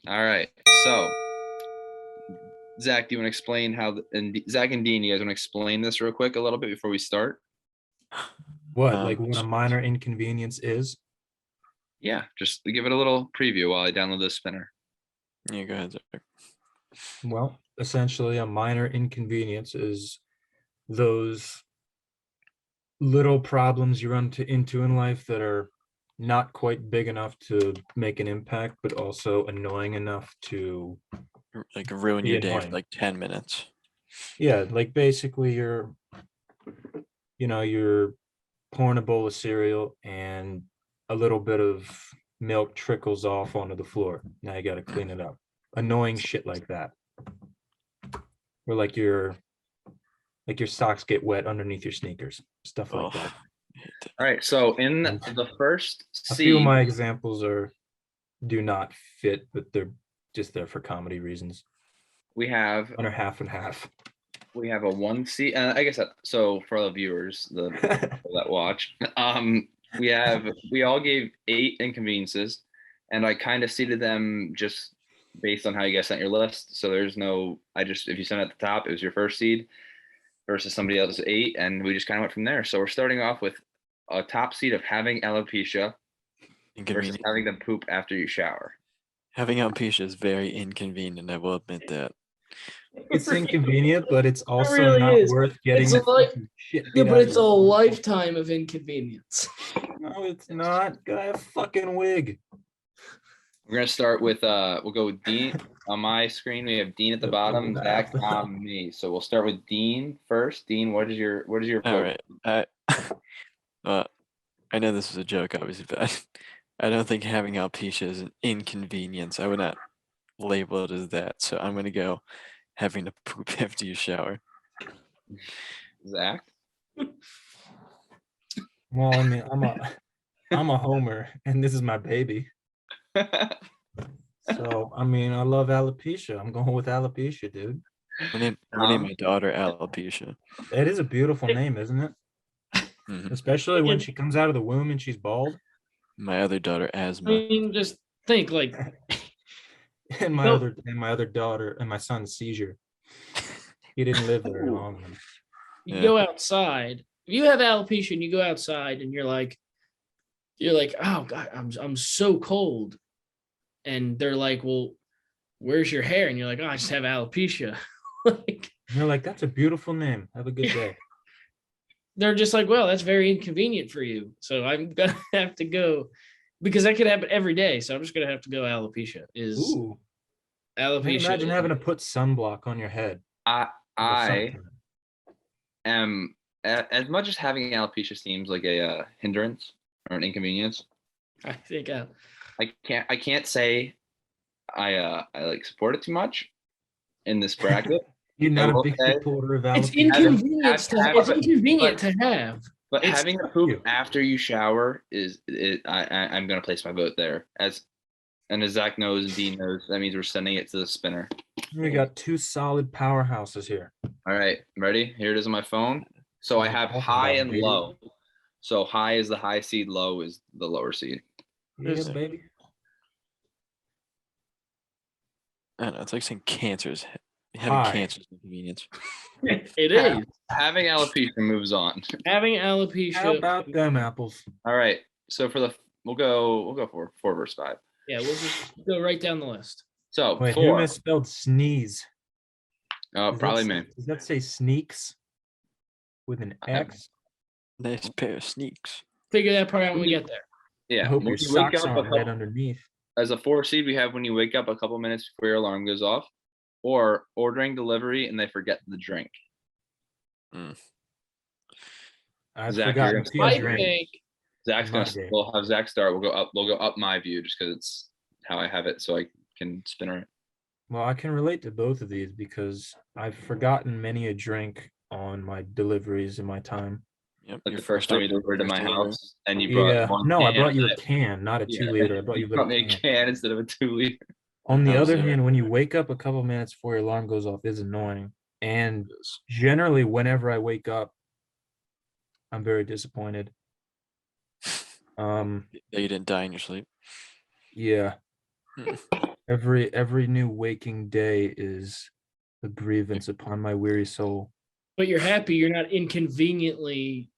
All right. So, Zach, do you want to explain and Zach and Dean, you guys want to explain this real quick a little bit before we start? What, like what a minor inconvenience is? Yeah, just give it a little preview while I download this spinner. Yeah, go ahead, Zach. Well, essentially, a minor inconvenience is those little problems you run into in life that are not quite big enough to make an impact, but also annoying enough to Like ruin be your day for annoying. like 10 minutes. Yeah, like basically you're pouring a bowl of cereal and a little bit of milk trickles off onto the floor. Now you got to clean it up. Annoying shit like that. Or like your socks get wet underneath your sneakers, stuff like Oh, that. I hate that. All right. So in And the first a few of seed, my examples do not fit, but they're just there for comedy reasons. we have Under half and half. a one seed. I guess so for the viewers, the people that watch, we all gave 8 inconveniences, and I kind of seeded them just based on how you guys sent your list. So there's no, if you sent it at the top, it was your first seed versus somebody else's 8, and we just kind of went from there. So we're starting off with a top seed of having alopecia versus Inconvenient. having them poop after you shower. Having alopecia is very inconvenient. I will admit that. It's inconvenient, but it's also really not is. worth getting It's like- fucking shit Yeah, beat but out of it's a you. lifetime of inconvenience. No, it's not. Got a fucking wig. We're gonna start with we'll go with Dean. On my screen, we have Dean at the bottom, Zach, Tom, me. So we'll start with Dean first. Dean, what is your All right. I know this is a joke, obviously, but I don't think having alopecia is an inconvenience. I would not label it as that. So I'm going to go having to poop after you shower. Zach? Well, I mean, I'm a homer, and this is my baby. So, I mean, I love alopecia. I'm going with alopecia, dude. I'm gonna name my daughter alopecia. It is a beautiful name, isn't it? Mhm. Especially when she comes out of the womb and she's bald. My other daughter, I asthma. mean, just think like And my Nope. other daughter and my son's seizure. He didn't live very long. you Yeah. go outside. If you have alopecia and you go outside and you're like, oh God, I'm so cold. And they're like, well, where's your hair? And you're like, oh, I just have alopecia. Like, And they're like, that's a beautiful name. Have a good day. they're just like, well, that's very inconvenient for you. So I'm gonna have to go because that could happen every day. So I'm just gonna have to go alopecia. Is Ooh. Man, alopecia? imagine having to put sunblock on your head. I Or am as much as having alopecia seems like a hindrance or an inconvenience. I think I can't say I like support it too much in this bracket. You're I not a will big say supporter of it's alopecia. inconvenience it's but- inconvenient to have. But It's- having to poop you. after you shower I'm gonna place my vote there. As Zach knows and Dean knows, that means we're sending it to the spinner. We got 2 solid powerhouses here. All right, ready? Here it is on my phone. So I have high and low. So high is the high seed, low is the lower seed. Yeah, Is it? baby. I don't know. It's like saying cancers. Hi. Having cancer is inconvenience. It is Having alopecia moves on. having alopecia. How about them apples? All right. So we'll go for 4 versus 5. Yeah, we'll just go right down the list. So Wait, who 4. misspelled sneeze? Oh, probably me. Does that say sneaks with an X? Nice pair of sneaks. Figure that part out when we get there. Yeah. I hope when your you wake socks up a aren't red couple- underneath. as a 4 seed, we have when you wake up a couple minutes before your alarm goes off, or ordering delivery and they forget the drink. I've Zach, forgotten you're I to drink. think Zach's My gonna. day. We'll have Zach start. We'll go up my view just because it's how I have it, so I can spin it. Well, I can relate to both of these because I've forgotten many a drink on my deliveries in my time. Yep. Like your the first time you delivery- delivered to my first delivery. house, and you brought Yeah. one No, I can brought you a of it. can, not a Yeah. 2-liter. I brought you a little brought me a can. can instead of a 2-liter. On the How's other that? hand, when you wake up a couple minutes before your alarm goes off is annoying. And generally, whenever I wake up, I'm very disappointed. That you didn't die in your sleep. Yeah. Hmm. Every new waking day is a grievance upon my weary soul. But you're happy you're not inconveniently.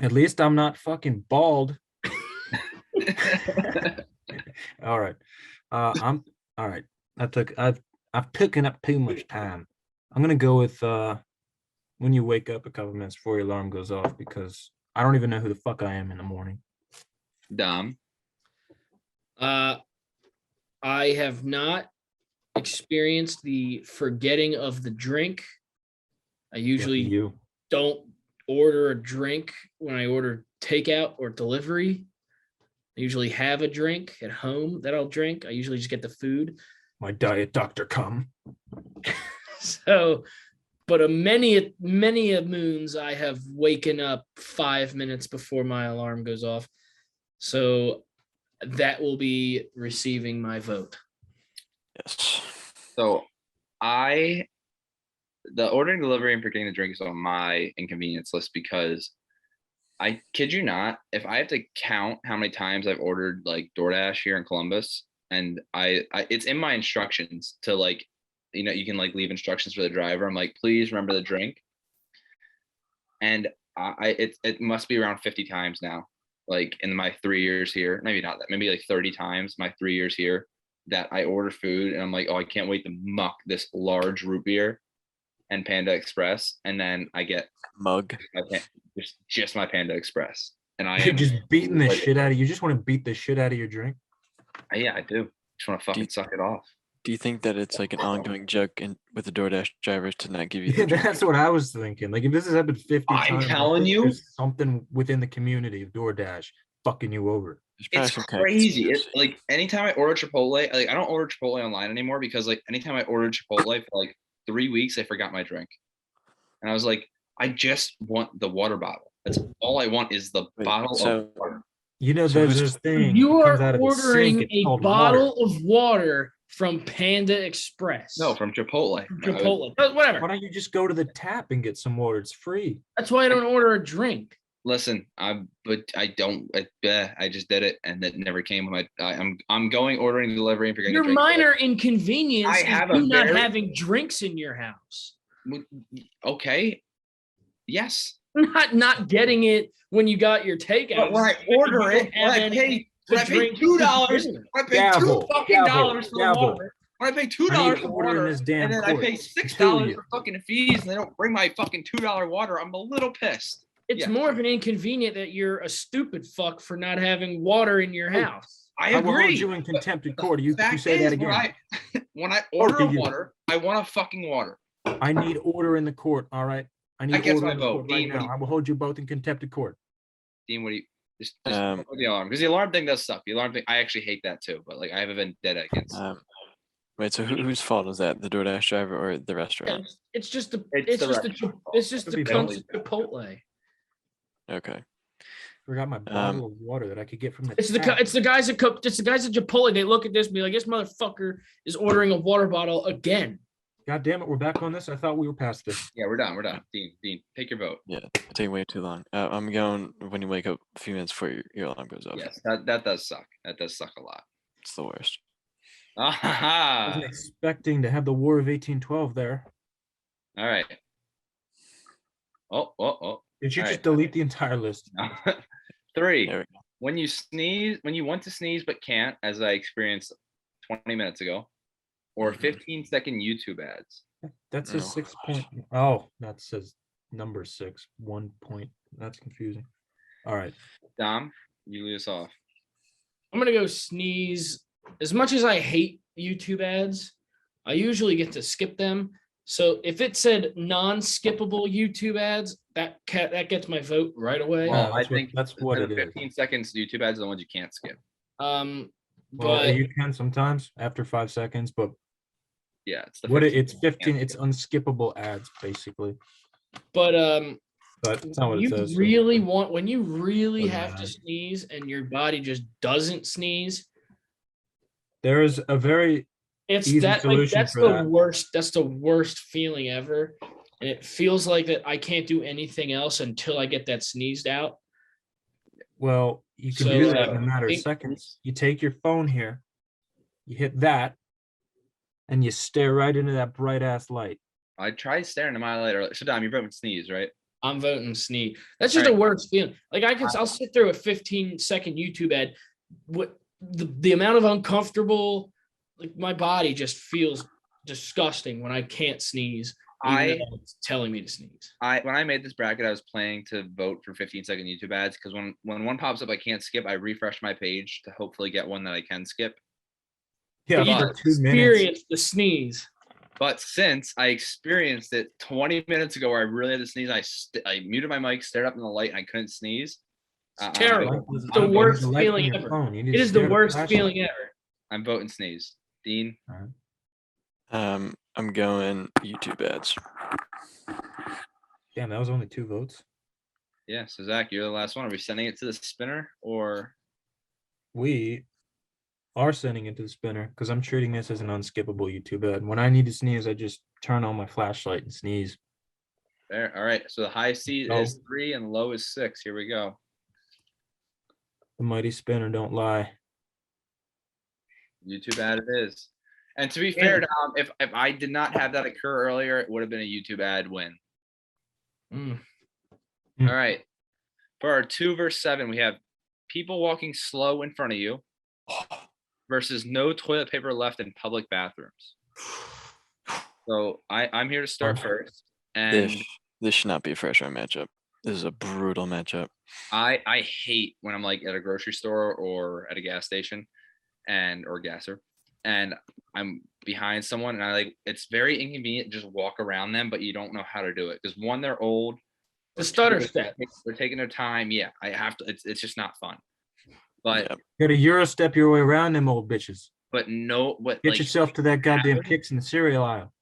At least I'm not fucking bald. All right. I'm all right. I've taken up too much time. I'm gonna go with when you wake up a couple minutes before your alarm goes off, because I don't even know who the fuck I am in the morning. Dom. I have not experienced the forgetting of the drink. I usually You. don't order a drink when I order takeout or delivery. I usually have a drink at home that I'll drink. I usually just get the food. My diet doctor come. So, but many a moons I have waken up 5 minutes before my alarm goes off. So that will be receiving my vote. Yes. So the ordering, delivery, and forgetting the drink is on my inconvenience list because I kid you not, if I have to count how many times I've ordered like DoorDash here in Columbus, and I it's in my instructions to like, you can like leave instructions for the driver. I'm like, please remember the drink. And it must be around 50 times now, like in my 3 years here, maybe not that, maybe like 30 times my 3 years here that I order food and I'm like, oh, I can't wait to muck this large root beer and Panda Express, and then I get Mug. just my Panda Express, and I You're am just beating the shit out of you. Just want to beat the shit out of your drink. Yeah, I do. Just want to fucking suck it off. Do you think that it's like an ongoing joke with the DoorDash drivers to not give you? Yeah, that's what I was thinking. Like if this has happened 50 I'm times, telling you, there's something within the community of DoorDash fucking you over. There's it's probably some kind of crazy. It's conspiracy. like anytime I order Chipotle, like I don't order Chipotle online anymore because like anytime I ordered Chipotle for like 3 weeks, I forgot my drink, and I was like, I just want the water bottle. That's all I want is the Wait, bottle so- of water. You know, So there's who's- this thing You that comes are out of the ordering sink. It's a called bottle water. of water from Panda Express. No, from Chipotle. From Chipotle. But whatever. Why don't you just go to the tap and get some water? It's free. That's why I don't order a drink. Listen, I just did it, and it never came. I'm going ordering delivery and forgetting Your to drink. minor inconvenience I is have you a not very- having drinks in your house. Okay, yes. Not getting it when you got your takeout. But when I order it, when I pay $2, when I pay Gavel, $2 for the gavel. water, when I pay I $2 need for order in water, this damn and then I court. pay I $6 tell you. for fucking fees, and they don't bring my fucking $2 water, I'm a little pissed. It's Yeah. more of an inconvenient that you're a stupid fuck for not having water in your Hey, house. I I will hold agree. you in but contempt of the court. You fact say that is, again. when I order do you? water, I want a fucking water. I need order in the court. All right. I need guess order my in the vote. court right Dean, what do now. you- I will hold you both in contempt of court. Dean, what do you just Um, put the alarm? Because the alarm thing does suck. The alarm thing, I actually hate that too. But like, I have a vendetta against. Wait, so whose fault is that? The DoorDash driver or the restaurant? It's just the It's the it's restaurant just Could the be cunts both. of Chipotle. Okay. Forgot my bottle of water that I could get from the It's the tap. it's the guys at Chipotle. They look at this and be like, this motherfucker is ordering a water bottle again. God damn it, we're back on this. I thought we were past this. Yeah, we're done. We're done. Dean, take your vote. Yeah, it's taking way too long. I'm going when you wake up a few minutes before your alarm goes off. Yes, that does suck. That does suck a lot. It's the worst. I Ah, wasn't expecting to have the War of 1812 there. all right. Oh. Did you All just right. delete the entire list? 3. There we When you want to sneeze but can't, as I experienced 20 minutes ago, or Mhm. 15-second YouTube ads. That says Oh, 6 point. Oh, that says number 6. 1 point. That's confusing. All right. Dom, you lead us off. I'm gonna go sneeze. As much as I hate YouTube ads, I usually get to skip them. So if it said non-skippable YouTube ads, that gets my vote right away. Well, I that's what- think that's what the it is. 15 seconds YouTube ads are the ones you can't skip. Well, But you can sometimes after 5 seconds, but Yeah, it's the what 15 it's you can't 15. It's skip. unskippable ads basically. but But it's not what it you says. so- really want when you really Doesn't have to matter. sneeze and your body just doesn't sneeze. There is a very It's Easy that like solution that's for the that. worst. That's the worst feeling ever. And it feels like that I can't do anything else until I get that sneezed out. well. You can So, do that in a matter of it- seconds. You take your phone here, you hit that, and you stare right into that bright ass light. I tried staring at my light earlier. So Dom, you're voting sneeze, right? I'm voting sneeze. That's just All a right. worst feeling. Like I'll sit through a 15-second YouTube ad. What the amount of uncomfortable, like my body just feels disgusting when I can't sneeze. Even though it's telling me to sneeze. When I made this bracket, I was planning to vote for 15-second YouTube ads because when one pops up I can't skip, I refresh my page to hopefully get one that I can skip. Yeah, But you for 2 minutes. experience the sneeze. But since I experienced it 20 minutes ago where I really had to sneeze, I muted my mic, stared up in the light, and I couldn't sneeze. It's terrible. It's It's the worst feeling ever. It is the worst feeling ever. I'm voting sneeze. Dean? I'm going YouTube ads. Damn, that was only 2 votes. Yeah, so Zach, you're the last one. Are we sending it to the spinner or? We are sending it to the spinner because I'm treating this as an unskippable YouTube ad. When I need to sneeze, I just turn on my flashlight and sneeze. There. All right. So the high seed is 3 and low is 6. Here we go. The mighty spinner don't lie. YouTube ad it is. And to be fair, Dom, if I did not have that occur earlier, it would have been a YouTube ad win. All right. For our 2 versus 7, we have people walking slow in front of you versus no toilet paper left in public bathrooms. So I'm here to start first. And this should not be a first round matchup. This is a brutal matchup. I hate when I'm like at a grocery store or at a gas station or gasser, and I'm behind someone and it's very inconvenient to just walk around them, but you don't know how to do it because one, they're old. The stutter step. They're taking their time. Yeah, I have to. It's just not fun. But you gotta Euro step your way around them old bitches. But no, what get yourself to that goddamn kicks in the cereal aisle.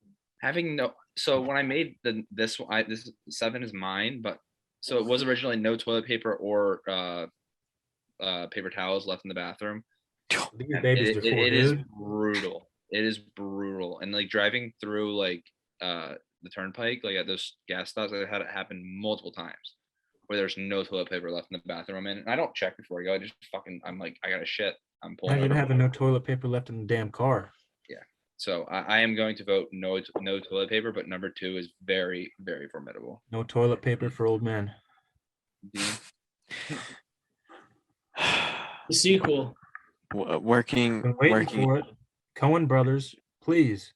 Having no. So when I made this 7 is mine, but so it was originally no toilet paper or paper towels left in the bathroom. It is brutal. It is brutal, and like driving through like the turnpike, like at those gas stops, I've had it happen multiple times where there's no toilet paper left in the bathroom I'm in, and I don't check before I go. I just I'm like, I gotta shit. I'm pulling. Imagine having no toilet paper left in the damn car. Yeah. So I am going to vote no toilet paper, but number 2 is very, very formidable. No toilet paper for old men. The sequel. Working for it. Cohen Brothers, please.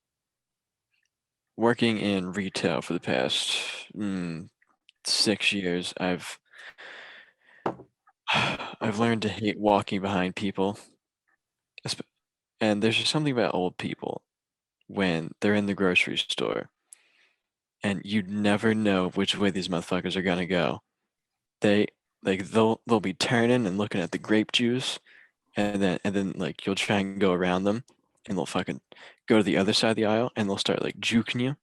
Working in retail for the past 6 years, I've learned to hate walking behind people, and there's just something about old people when they're in the grocery store, and you never know which way these motherfuckers are gonna go. They'll be turning and looking at the grape juice, and then like you'll try and go around them, and they'll fucking go to the other side of the aisle, and they'll start like juking you.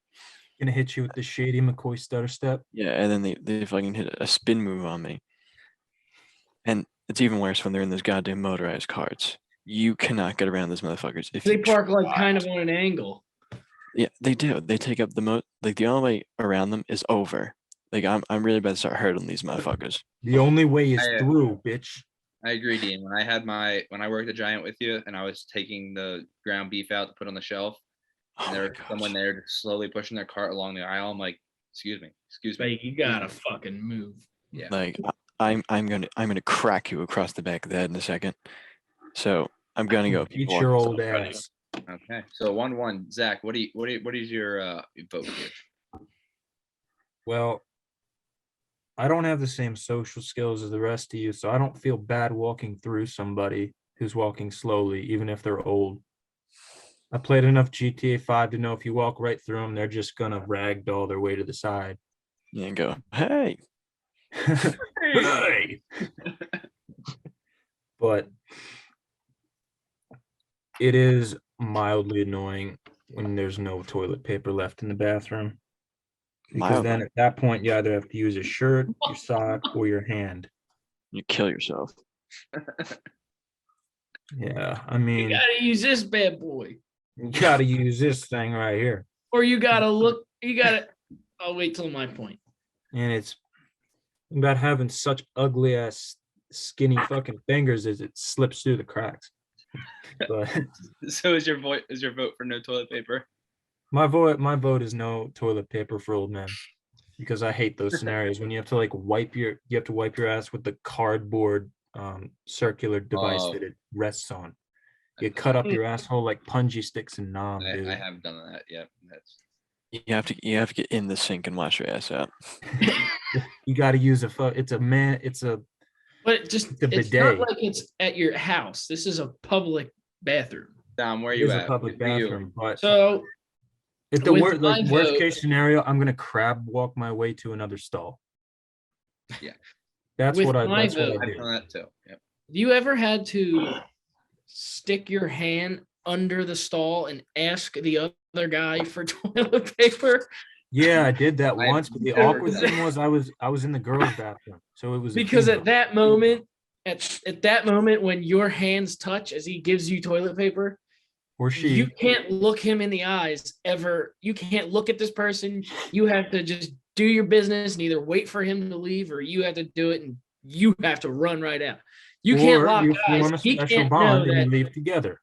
Gonna hit you with the shady McCoy stutter step. Yeah, and then they fucking hit a spin move on me. And it's even worse when they're in those goddamn motorized carts. You cannot get around those motherfuckers if they park like kind of on an angle. Yeah, they do. They take up the the only way around them is over. Like I'm really about to start hurting these motherfuckers. The only way is through, bitch. I agree, Dean. When I worked at Giant with you and I was taking the ground beef out to put on the shelf, and there was someone there just slowly pushing their cart along the aisle, I'm like, excuse me. Like, you gotta fucking move. Yeah. Like I'm gonna crack you across the back of the head in a second. So I'm gonna go eat your old ass. Okay, so 1-1. Zach, what is your vote here? Well, I don't have the same social skills as the rest of you, so I don't feel bad walking through somebody who's walking slowly, even if they're old. I played enough GTA 5 to know if you walk right through them, they're just gonna ragdoll their way to the side. Yeah, and go, hey. Hey. But it is mildly annoying when there's no toilet paper left in the bathroom. Because then at that point, you either have to use a shirt, your sock, or your hand. You kill yourself. Yeah, I mean, you gotta use this bad boy. You gotta use this thing right here. Or I'll wait till my point. And it's about having such ugly ass skinny fucking fingers as it slips through the cracks. But So is your vote for no toilet paper? my vote is no toilet paper for old men, because I hate those scenarios when you have to like wipe your ass with the cardboard circular device Oh. that it rests on. You I've done cut that. up your asshole like punji sticks and nom, dude. I have done that. Yep. That's You have to get in the sink and wash your ass out. You got to use it's a But It's a it's not bidet. like it's at your house. This is a public bathroom. Dom, where are it you is a at? public Where you? bathroom, but So if the with my worst vote- case scenario, I'm gonna crab walk my way to another stall. Yeah. That's With what I my that's what vote- I I've do. done that too. Yep. Have you ever had to stick your hand under the stall and ask the other guy for toilet paper? Yeah, I did that I've once, but the never awkward done thing was I was in the girls' bathroom, so it was a Because female. at that moment, at that moment when your hands touch as he gives you toilet paper, or she. you can't look him in the eyes ever. You can't look at this person. You have to just do your business and either wait for him to leave or you have to do it and you have to run right out. You can't or lock you eyes. form a He special can't know bond and you that leave together.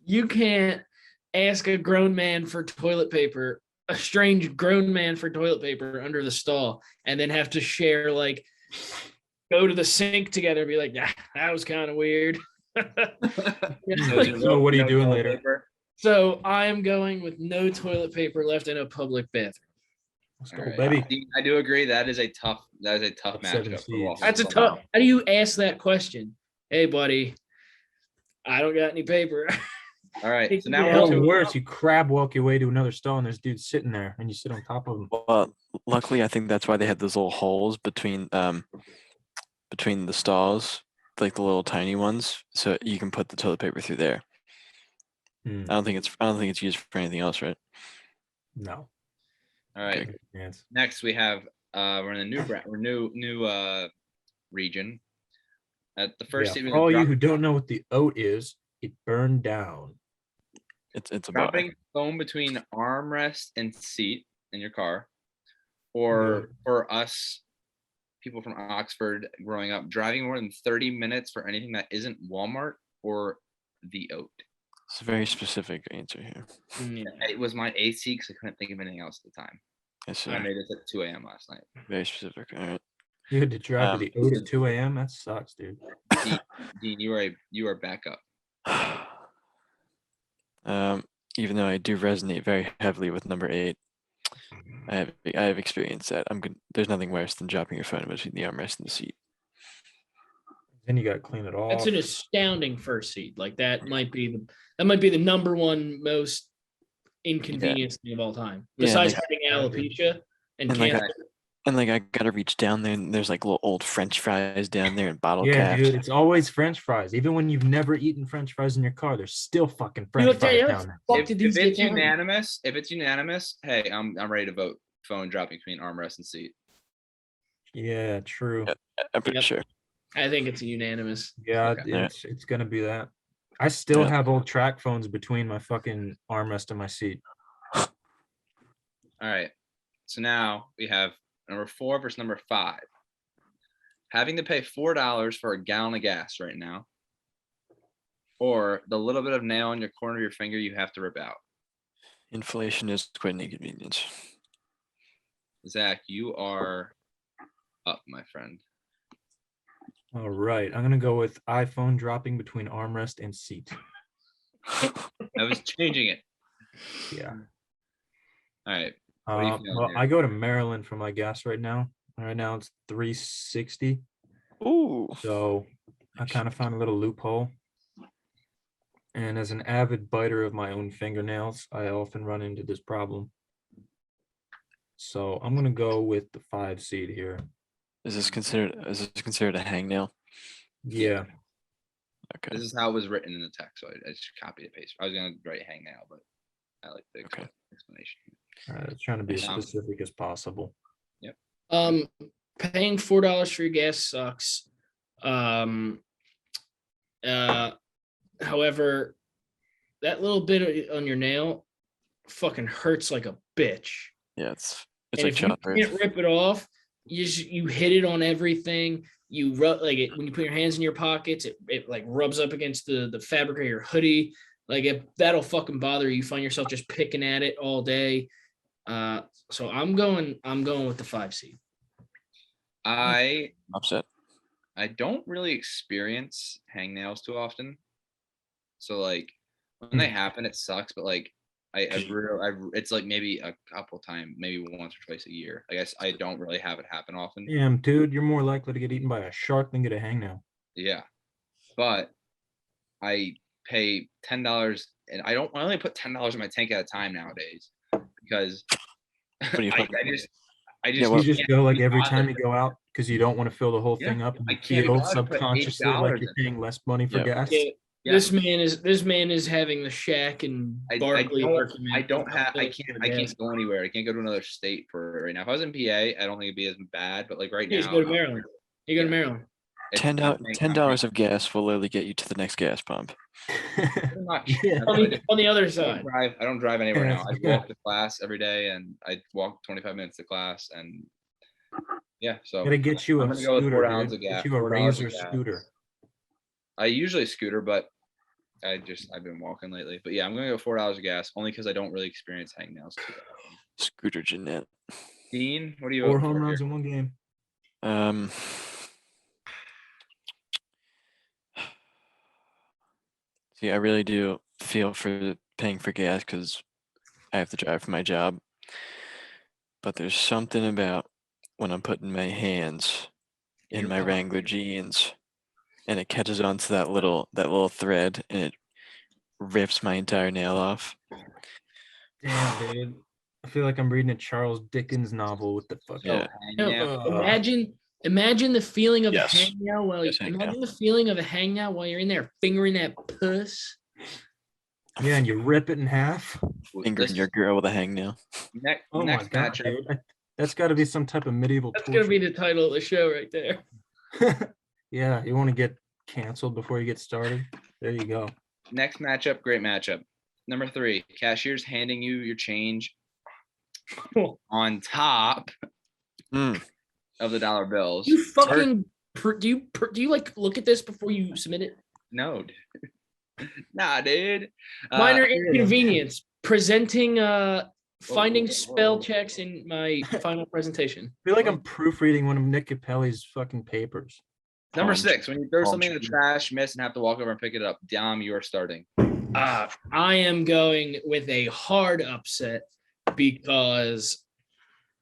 you can't ask a grown man for toilet paper, a strange grown man for toilet paper under the stall, and then have to share, like, go to the sink together and be like, yeah, that was kind of weird. So what are you doing later? Paper? So I am going with no toilet paper left in a public bathroom. Let's All go, right. baby. I do agree. That is a tough That's seven matchup. for Cs. Waffle That's a Stall. tough. How do you ask that question? Hey, buddy, I don't got any paper. All right. So Yeah. now Or we're to worse, you crab walk your way to another stall and there's dudes sitting there and you sit on top of them. Well, luckily, I think that's why they had those little holes between the stalls, like the little tiny ones, so you can put the toilet paper through there. Hmm, I don't think it's used for anything else, right? no. all right. Okay. Yes. Next we have we're in the new region. At the first Yeah, seat, for all you who don't know what the oat is, it burned down. It's a bar. dropping phone between armrest and seat in your car, or for us people from Oxford growing up, driving more than 30 minutes for anything that isn't Walmart or the oat. It's a very specific answer here. It was my AC because I couldn't think of anything else at the time. I see. And I made this at 2 a.m. last night. Very specific. All right. You had to drive to the oat at 2 a.m. That sucks, dude. Dean, you are back up. Even though I do resonate very heavily with number 8, I have experienced that. There's nothing worse than dropping your phone between the armrest and the seat. Then you got to clean it off. That's an astounding first seat. Like that might be the number one most inconvenience thing of all time. Yeah, Besides like- having alopecia and And like cancer. I gotta reach down there, and there's like little old French fries down there and bottle Yeah, caps. dude, it's always French fries. Even when you've never eaten French fries in your car, there's still fucking You French know, tell fries you, down there. fuck If did these it's get down? unanimous, hey, I'm ready to vote. Phone dropping between armrest and seat. Yeah, true. I'm pretty Yep. sure. I think it's unanimous. Yeah, Okay. Yeah. it's gonna be that. I still Yeah. have old track phones between my fucking armrest and my seat. All right. So now we have number 4 versus number 5. Having to pay $4 for a gallon of gas right now, or the little bit of nail in your corner of your finger you have to rip out. Inflation is quite an inconvenience. Zach, you are up, my friend. All right, I'm gonna go with iPhone dropping between armrest and seat. I was changing it. Yeah. All right. What are you feeling Well, here? I go to Maryland for my gas right now. Right now it's $3.60. Ooh. So I kind of found a little loophole. And as an avid biter of my own fingernails, I often run into this problem. So I'm gonna go with the 5 seed here. Is this considered a hangnail? Yeah. Okay. This is how it was written in the text, so I just copied and pasted. I was gonna write hang now, but I like the Okay. explanation. Trying to be as Yeah. specific as possible. Paying $4 for your gas sucks. However, that little bit on your nail fucking hurts like a bitch. Yeah, it's And like if you childbirth. can't rip it off, you hit it on everything. You rub like it when you put your hands in your pockets, it like rubs up against the fabric of your hoodie. Like that'll fucking bother you. You find yourself just picking at it all day. So I'm going with the 5 seed. I Upset. don't really experience hangnails too often. So like when they happen, it sucks. But like it's like maybe a couple times, maybe once or twice a year. I guess I don't really have it happen often. Damn, dude, you're more likely to get eaten by a shark than get a hangnail. Yeah, but I pay $10, and I only put $10 in my tank at a time nowadays because What do you fucking- I Yeah, just well- You just can't go like be every time bothered. you go out because you don't want to fill the whole thing Yeah, up. And I you can't be feel bothered to put subconsciously like $8 you're in. paying less money for Yeah. gas. Yeah, Yeah. this man is having the Shaq and Barkley argument. I can't go anywhere. I can't go to another state for right now. If I was in PA, I don't think it'd be as bad. But like right You now, just go to Maryland. You go to Maryland. it's $10 of gas will literally get you to the next gas pump. pretty much. Yeah. On the other I side. don't drive anywhere now. I Yeah. walk to class every day, and I walk 25 minutes to class, and yeah. So Gotta get you I'm a gonna go with scooter, 4 dude. gallons of Get gas. you a $4 of Razor gas. scooter. I usually scooter, but I've been walking lately. But yeah, I'm gonna go $4 of gas only because I don't really experience hangnails too often. Scooter Jeanette. Dean, what do you 4 vote home for runs here? in one game. See, I really do feel for paying for gas because I have to drive for my job. But there's something about when I'm putting my hands in my Wrangler jeans and it catches onto that little thread and it rips my entire nail off. Damn, dude. I feel like I'm reading a Charles Dickens novel with the fucking. Yeah. Hangnail. Imagine the feeling of Yes. a hangnail while Yes, hangnail. imagine the feeling of a hangnail while you're in there fingering that puss. Yeah, and you rip it in half. Fingering your girl with a hangnail. Next Oh my god, matchup. dude. That's got to be some type of medieval That's torture. gonna be the title of the show right there. Yeah, you want to get canceled before you get started? There you go. Next matchup, great matchup. Number 3, cashier's handing you your change on top Mm. of the dollar bills. You fucking do you like look at this before you submit it? No, dude. Nah, dude. Minor inconvenience. Presenting finding whoa, spell whoa. checks in my final presentation. I feel like I'm proofreading one of Nick Capelli's fucking papers. Number Palm 6, when you throw palm something in the tree. trash, miss, and have to walk over and pick it up. Dom, you are starting. I am going with a hard upset because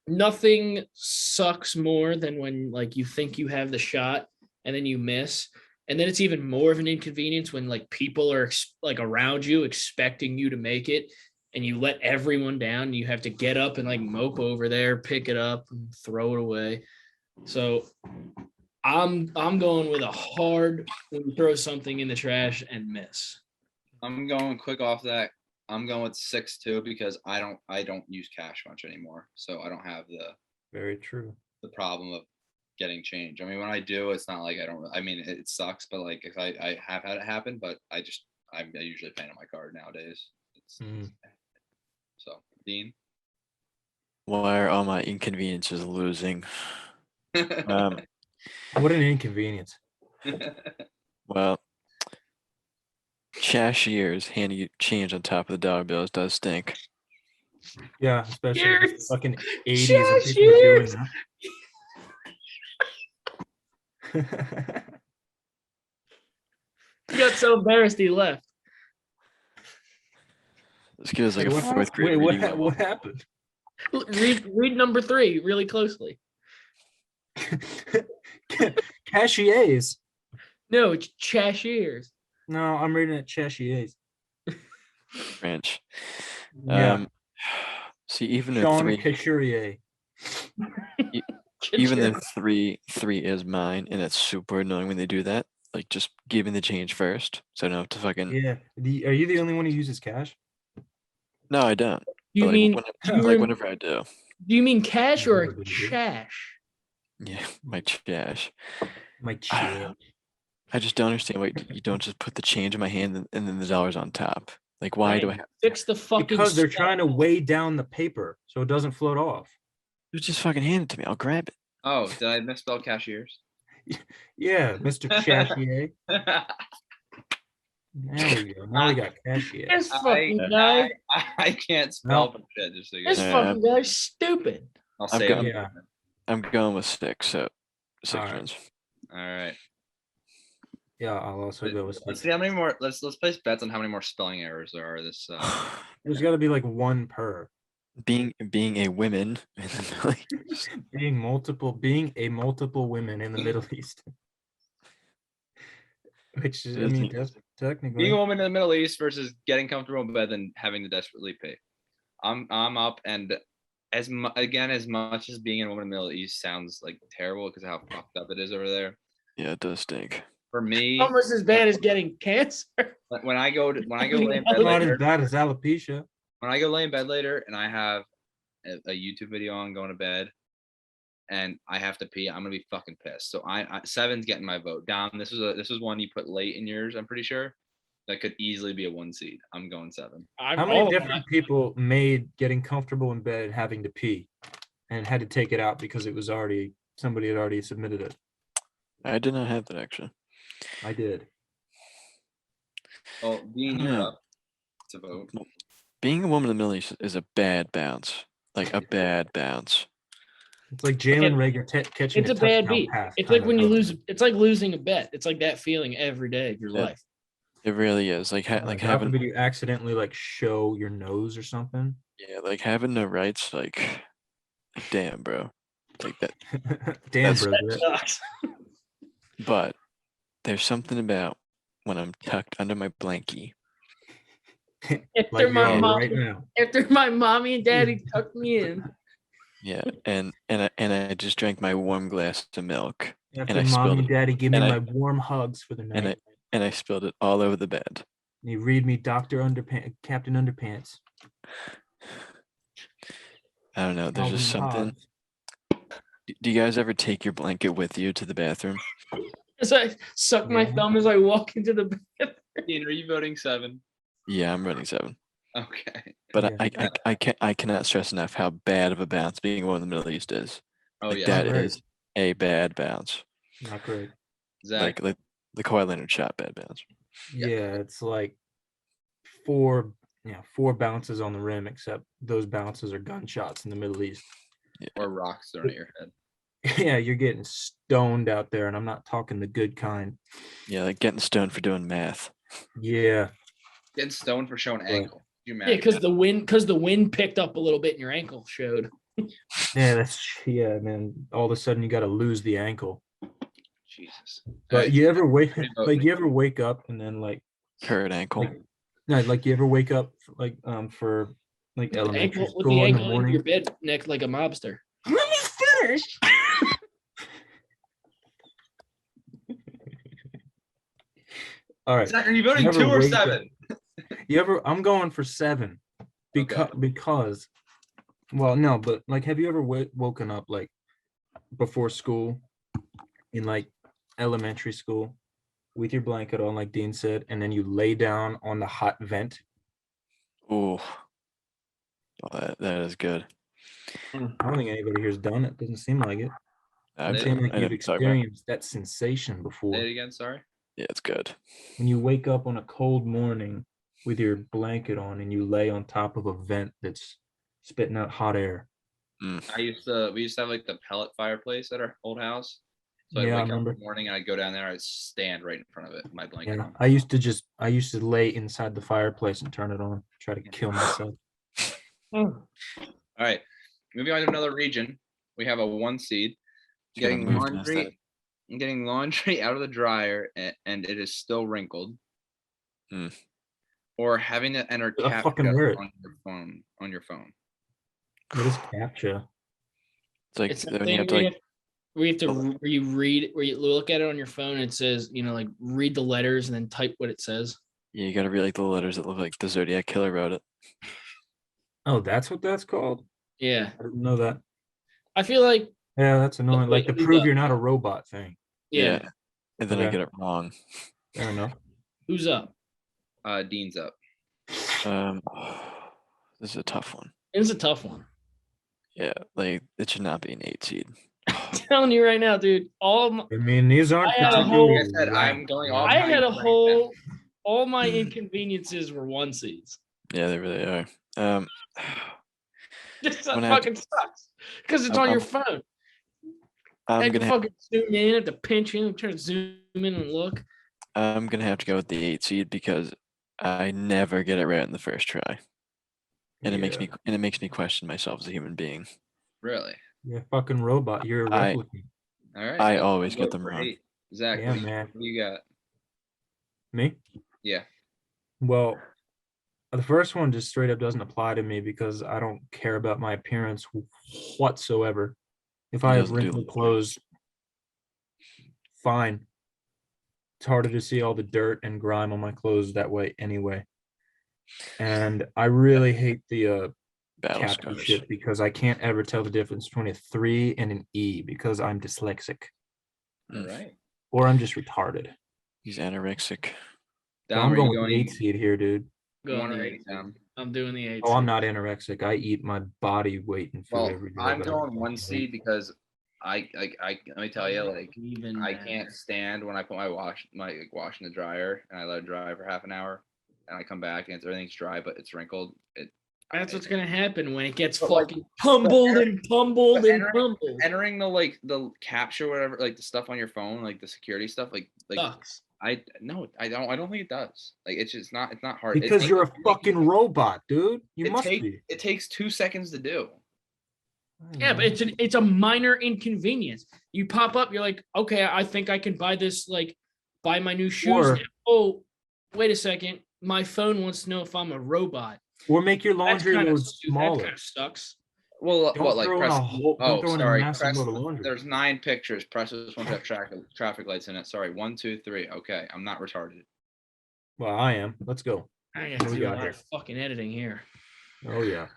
nothing sucks more than when like you think you have the shot and then you miss. And then it's even more of an inconvenience when like people are like around you expecting you to make it and you let everyone down and you have to get up and like mope over there, pick it up and throw it away. So I'm going with a hard when you throw something in the trash and miss. I'm going quick off that. I'm going with 6 too because I don't use cash much anymore. So I don't have Very true. the problem of getting change. I mean, when I do, it's not like I mean, it sucks, but like if I have had it happen, but I usually pay on my card nowadays. So Dean. Why are all my inconveniences losing? What an inconvenience. Well, cashiers handing you change on top of the dollar bills does stink. Yeah, especially in the Cheers. fucking 80s. and people are doing Cheers. that. He got so embarrassed he left. This feels like Wait, a what fourth grade Wait, reading. what happened? Read number 3 really closely. Cashiers. No, it's cashiers. No, I'm reading it Cashiers. French. Yeah. See, even the Jawn 3, Couturier. even the 3 is mine, and it's super annoying when they do that. Like just give me the change first, so I don't have to fucking. Yeah. Are you the only one who uses cash? No, I don't. You But, like, mean whenever I do. do you mean cash or Never did. chash? Yeah, my cash. My chair. I just don't understand why you don't just put the change in my hand and then the dollars on top. Like, why do I have? Fix the fucking Because they're spell. trying to weigh down the paper so it doesn't float off. You just fucking hand it to me. I'll grab it. Oh, did I misspell cashiers? Yeah, Mr. Cashier. There we go. Now we got Cashier. This fucking guy. I can't No. spell for shit. Just so you This guys. Yeah. fucking guy's stupid. I'll I've say got- it. Yeah. I'm going with 6, so 6 Alright. wins. All right. Yeah, I'll also go with Let's six. see how many more. Let's place bets on how many more spelling errors there are. This. There's got to be like one per. being a woman in the Middle East. Being a multiple women in the Middle East. Which is, I mean, that's technically. Being a woman in the Middle East versus getting comfortable in bed and having to desperately pay. I'm up, and as much as being a woman in the Middle East sounds like terrible because of how fucked up it is over there. Yeah, it does stink. For me, Almost as bad as getting cancer. when I go lay in bed It's not as later, bad as alopecia. when I go lay in bed later and I have a YouTube video on going to bed and I have to pee, I'm gonna be fucking pissed. So I 7's getting my vote. Dom, this was one you put late in yours, I'm pretty sure. That could easily be a 1 seed. I'm going 7. How many different people made getting comfortable in bed having to pee and had to take it out because it was already somebody had already submitted it? I did not have that actually. I did. Well, Dean, you're up to vote. Being a woman in the Middle East is a bad bounce. Like a bad bounce. It's like Jalen Rager catching It's a bad touchdown beat. pass It's kind like of when you vote. lose. It's like losing a bet. It's like that feeling every day of your Yeah. life. It really is. Like God having forbid you accidentally like show your nose or something. like having no rights. Like damn, bro. Like that. Damn, That's- bro. That sucks. But there's something about when I'm tucked under my blankie. After Like my you are mom, right now. after my mommy and daddy tucked me in. Yeah, and I just drank my warm glass of milk. After I mommy spilled and it, daddy give me and my warm hugs for the night. and I spilled it all over the bed. You read me Captain Underpants. I don't know. There's just Calvin something. Hobbes. Do you guys ever take your blanket with you to the bathroom? As I suck my Yeah. thumb as I walk into the bed. Dean, are you voting 7? Yeah, I'm running 7. Okay. But Yeah. I cannot stress enough how bad of a bounce being one in the Middle East is. Oh Like yeah. that Not great. is a bad bounce. Not great. Zach. Like the Kawhi Leonard shot bad bounce. Yeah. Yeah, it's like four bounces on the rim, except those bounces are gunshots in the Middle East. or rocks thrown at your head. Yeah, you're getting stoned out there, and I'm not talking the good kind. Yeah, like getting stoned for doing math. Yeah, Getting stoned for showing ankle. Could you Yeah, imagine because the wind picked up a little bit and your ankle showed. man. All of a sudden, you got to lose the ankle. Jesus. But Alright, you ever wake vote. you ever wake up and then like Hurt ankle. you ever wake up like for like elementary With the school in the ankle in morning? your bed neck like a mobster. Let me finish. All right. Zach, are you voting Never 2 or wake up. 7? I'm going for 7 because well, no, but like have you ever woken up like before school in like elementary school with your blanket on, like Dean said, and then you lay down on the hot vent? Ooh. Oh, that is good. I don't think anybody here's done it. Doesn't seem like it. I've Doesn't seem like I know you've what you're talking about. experienced that sensation before. Say it again, sorry. Yeah, it's good. When you wake up on a cold morning with your blanket on and you lay on top of a vent that's spitting out hot air. Mm. We used to have like the pellet fireplace at our old house. So Yeah, I I'd wake up in remember. the morning and I'd go down there, I'd stand right in front of it, with my blanket Yeah, on. I used to lay inside the fireplace and turn it on, try to kill myself. All right. Moving on to another region. We have a 1 seed. Should've Getting moved past that. laundry out of the dryer and it is still wrinkled. Hmm. Or having to enter I fucking wear it. on your phone. What is CAPTCHA? It's like It's when you something have to like where you look at it on your phone and it says, like read the letters and then type what it says. yeah, you gotta read like the letters that look like the Zodiac Killer wrote it. Oh, that's what that's called? Yeah. I didn't know that. I feel like Yeah, that's annoying. Like to wait, prove you're not a robot thing. yeah. And then I Okay. get it wrong. Fair enough. Who's up? Dean's up. This is a tough one. It's a tough one. Yeah, like it should not be an 8 seed. telling you right now, dude. I mean, these aren't I had a Like particularly I said, I'm ranked, going you off know? I how had you a rank them. whole. All my inconveniences were onesies. Yeah, they really are. Um, This I'm gonna have fucking sucks because it's I'm, on your I'm, phone. I I'm had to gonna have, fucking zoom in, have to pinch in, try to zoom in and look. I'm gonna have to go with the 8 seed because I never get it right in the first try, and Yeah. it makes me question myself as a human being. Really? You're a fucking robot. You're a I replicant. All right. I I'll always get vote them for wrong. 8. Zach, Yeah, what do man. you got? Me? Yeah. Well, the first one just straight up doesn't apply to me because I don't care about my appearance whatsoever. If He I have doesn't do wrinkled laundry. clothes, fine. It's harder to see all the dirt and grime on my clothes that way anyway. And I really hate the Battle caption scars. shit because I can't ever tell the difference between a 3 and an E because I'm dyslexic All Mm. right. or I'm just retarded. He's anorexic. So Dom, I'm are going you with the 8 going seed here, dude. Go on 1 or the 8, eight. Dom? I'm doing the 8. Oh, I'm not anorexic. I eat my body weight in food Well, every day. I'm but I going 1 fucking seed hate- because I let me tell you, like Even I better. can't stand when I put my wash in the dryer and I let it dry for half an hour and I come back and everything's dry but it's wrinkled. That's what's gonna happen when it gets But, like, fucking tumbled and tumbled but and tumbled. entering the capture whatever like the stuff on your phone like the security stuff like Sucks. I don't think it does. Like it's just not hard. Because you're a fucking robot, dude. You must be. It takes 2 seconds to do. Yeah, but it's a minor inconvenience. You pop up, you're like, okay, I think I can buy this, like, buy my new shoes. Or- now. Oh, wait a second, my phone wants to know if I'm a robot. Or make your That's laundry kind of load that smaller. kind of sucks. Well, Don't what like throw in press? a whole. Oh, Don't throw in a sorry. massive Press. load of laundry. There's 9 pictures. Press this one to have traffic lights in it. Sorry, 1, 2, 3. Okay, I'm not retarded. Well, I am. Let's go. I What got do to we do a got lot here? of fucking editing here. Oh yeah.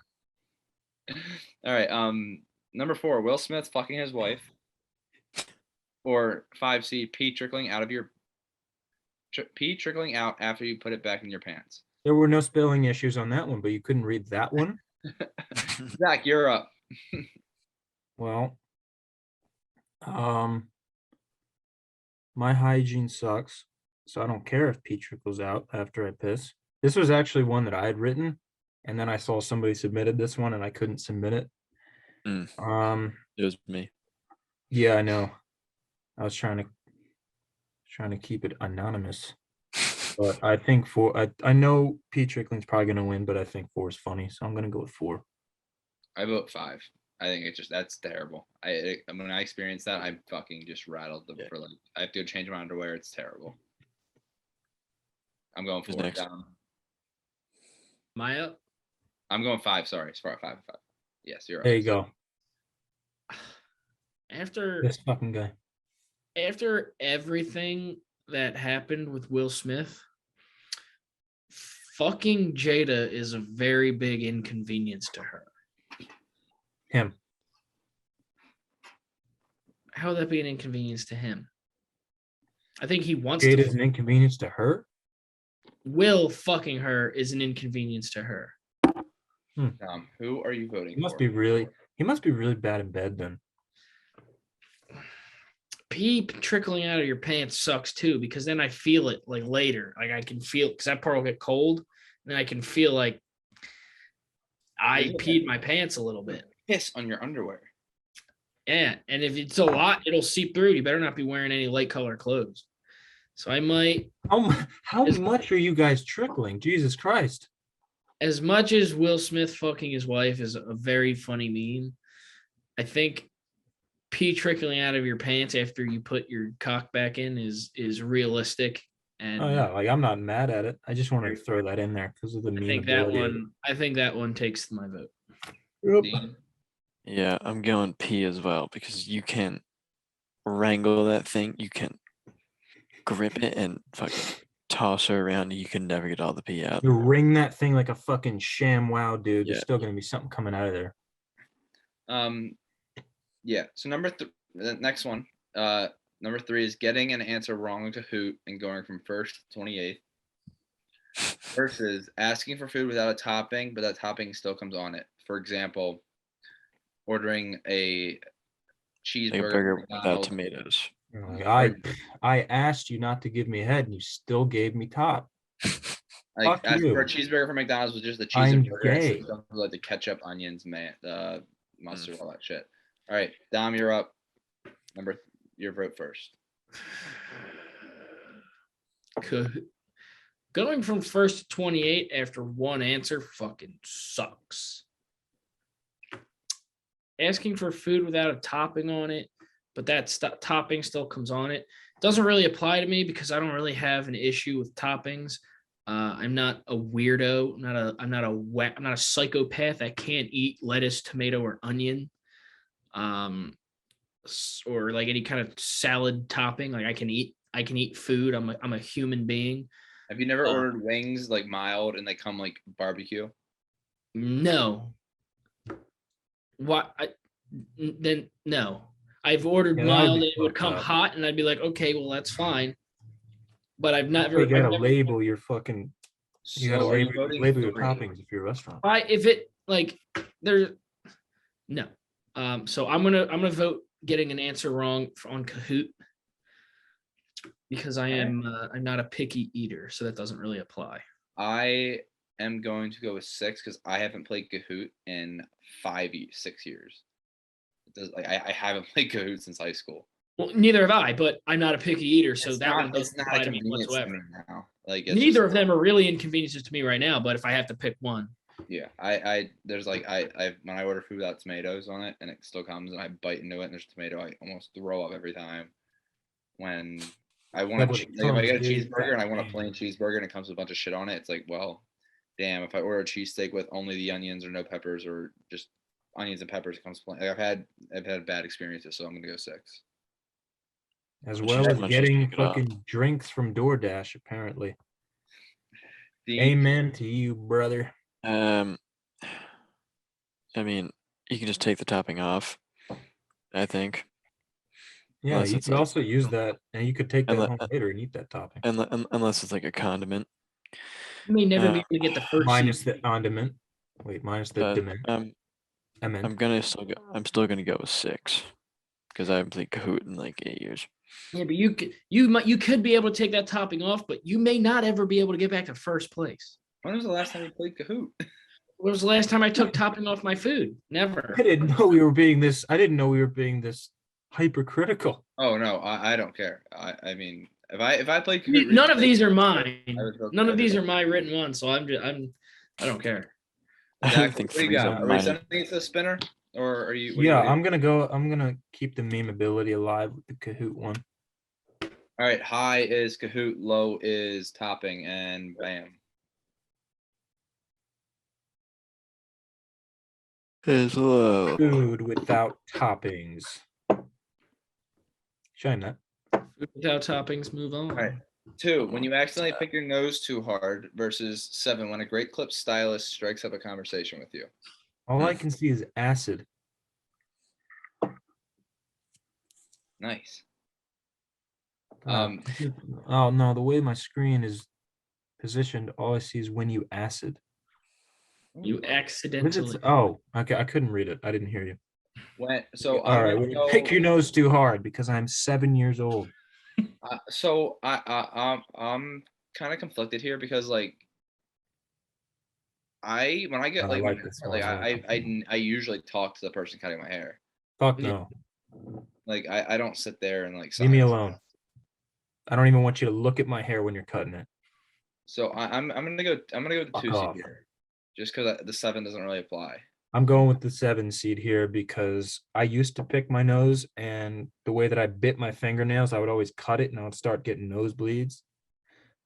All right. Number 4, Will Smith fucking his wife. Or 5C, pee trickling out after you put it back in your pants. There were no spelling issues on that one, but you couldn't read that one. Zach, you're up. Well, my hygiene sucks, so I don't care if pee trickles out after I piss. This was actually one that I had written, and then I saw somebody submitted this one, and I couldn't submit it. Mm. It was me. Yeah, I know. I was trying to keep it anonymous, but I think I know pee trickling's probably gonna win, but I think 4 is funny, so I'm gonna go with 4. I vote 5. I think that's terrible. When I experienced that, I fucking just rattled them Yeah. for like I have to change my underwear. It's terrible. I'm going Who's 4 next? down. My up. I'm going 5. Sorry, it's 5. Yes, you're There right. you go. After This fucking guy. everything that happened with Will Smith, fucking Jada is a very big inconvenience to her. Him. How would that be an inconvenience to him? I think he wants Jade to. is an inconvenience to her. Will fucking her is an inconvenience to her. Who are you voting He must for? be really bad in bed then. Pee trickling out of your pants sucks too, because then I feel it like later. Like I can feel, because that part will get cold, and then I can feel like I peed my pants a little bit. Piss on your underwear. Yeah, and if it's a lot, it'll seep through. You better not be wearing any light color clothes. So I might. How much are you guys trickling? Jesus Christ. As much as Will Smith fucking his wife is a very funny meme, I think pee trickling out of your pants after you put your cock back in is realistic. And Oh yeah, like I'm not mad at it. I just wanted to throw that in there because of the meme. I think that one takes my vote. Dean? Yeah, I'm going pee as well because you can wrangle that thing. You can grip it and fucking toss her around. You can never get all the pee out. You ring that thing like a fucking sham wow, dude. Yeah. There's still gonna be something coming out of there. Yeah. So the next one. Number 3 is getting an answer wrong to Hoot and going from 1st to 28th. Versus asking for food without a topping, but that topping still comes on it. For example, ordering a cheeseburger a burger from without McDonald's. tomatoes. I asked you not to give me head, and you still gave me top. Like Fuck as for a you. cheeseburger from McDonald's with just the I'm cheeseburger, gay. like the ketchup, onions, mustard, all that shit. All right, Dom, you're up. Your vote first. Going from first to 28 after one answer fucking sucks. Asking for food without a topping on it, but that topping still comes on it, doesn't really apply to me because I don't really have an issue with toppings. I'm not a weirdo. I'm not a psychopath. I can't eat lettuce, tomato, or onion, or like any kind of salad topping. Like I can eat food. I'm a human being. Have you never ordered wings like mild and they come like barbecue? No. What? Then no. I've ordered mild and it would come hot, and I'd be like, okay, well that's fine. But I've never. You gotta label your fucking. You gotta label your toppings if you're a restaurant. If it like there's no. So I'm gonna vote getting an answer wrong on Kahoot because I'm not a picky eater, so that doesn't really apply. I am going to go with 6 because I haven't played Kahoot in 6 years. I haven't played Kahoot since high school. Well, neither have I, but I'm not a picky eater, so that one doesn't apply to me whatsoever. Neither of them are really inconveniences to me right now, but if I have to pick one. Yeah, I there's like I when I order food without tomatoes on it and it still comes and I bite into it and there's tomato, I almost throw up every time. When I want if I get a cheeseburger and I want a plain cheeseburger and it comes with a bunch of shit on it, it's like, well, damn, if I order a cheesesteak with only the onions or no peppers or just onions and peppers, it comes plain. Like I've had bad experiences, so I'm gonna go 6. As well as getting fucking drinks from DoorDash, apparently. Amen to you, brother. I mean, you can just take the topping off, I think. Yeah, you could also use that, and you could take that home later and eat that topping. Unless it's like a condiment. You may never be able to get the first minus the condiment. Wait, minus the dement. I'm still gonna go with 6 because I haven't played Kahoot in like 8 years. Yeah, but you could be able to take that topping off, but you may not ever be able to get back to first place. When was the last time you played Kahoot? When was the last time I took topping off my food? Never. I didn't know we were being this hypercritical. Oh no, I don't care. I mean, if I play Kahoot, none of these are mine. None of these are my written ones, so I don't care. Zach, what do you got? Are we sending it to the spinner, or are you? Yeah, I'm gonna keep the meme ability alive with the Kahoot one. All right, high is Kahoot, low is topping, and bam. Is low. Food without toppings. Shine that. Food without toppings, move on. All right. 2, when you accidentally pick your nose too hard, versus 7, when a great clip stylist strikes up a conversation with you. All I can see is acid. Nice. Oh no, the way my screen is positioned, all I see is when you acid. You accidentally. Oh, okay. I couldn't read it. I didn't hear you. All right. When you pick your nose too hard because I'm 7 years old. So I'm kind of conflicted here because like when I get I usually talk to the person cutting my hair. Fuck no. Like I don't sit there and like leave me alone. I don't even want you to look at my hair when you're cutting it. So I'm gonna go with the 2 seed here, just because the 7 doesn't really apply. I'm going with the 7 seed here because I used to pick my nose, and the way that I bit my fingernails, I would always cut it and I would start getting nosebleeds.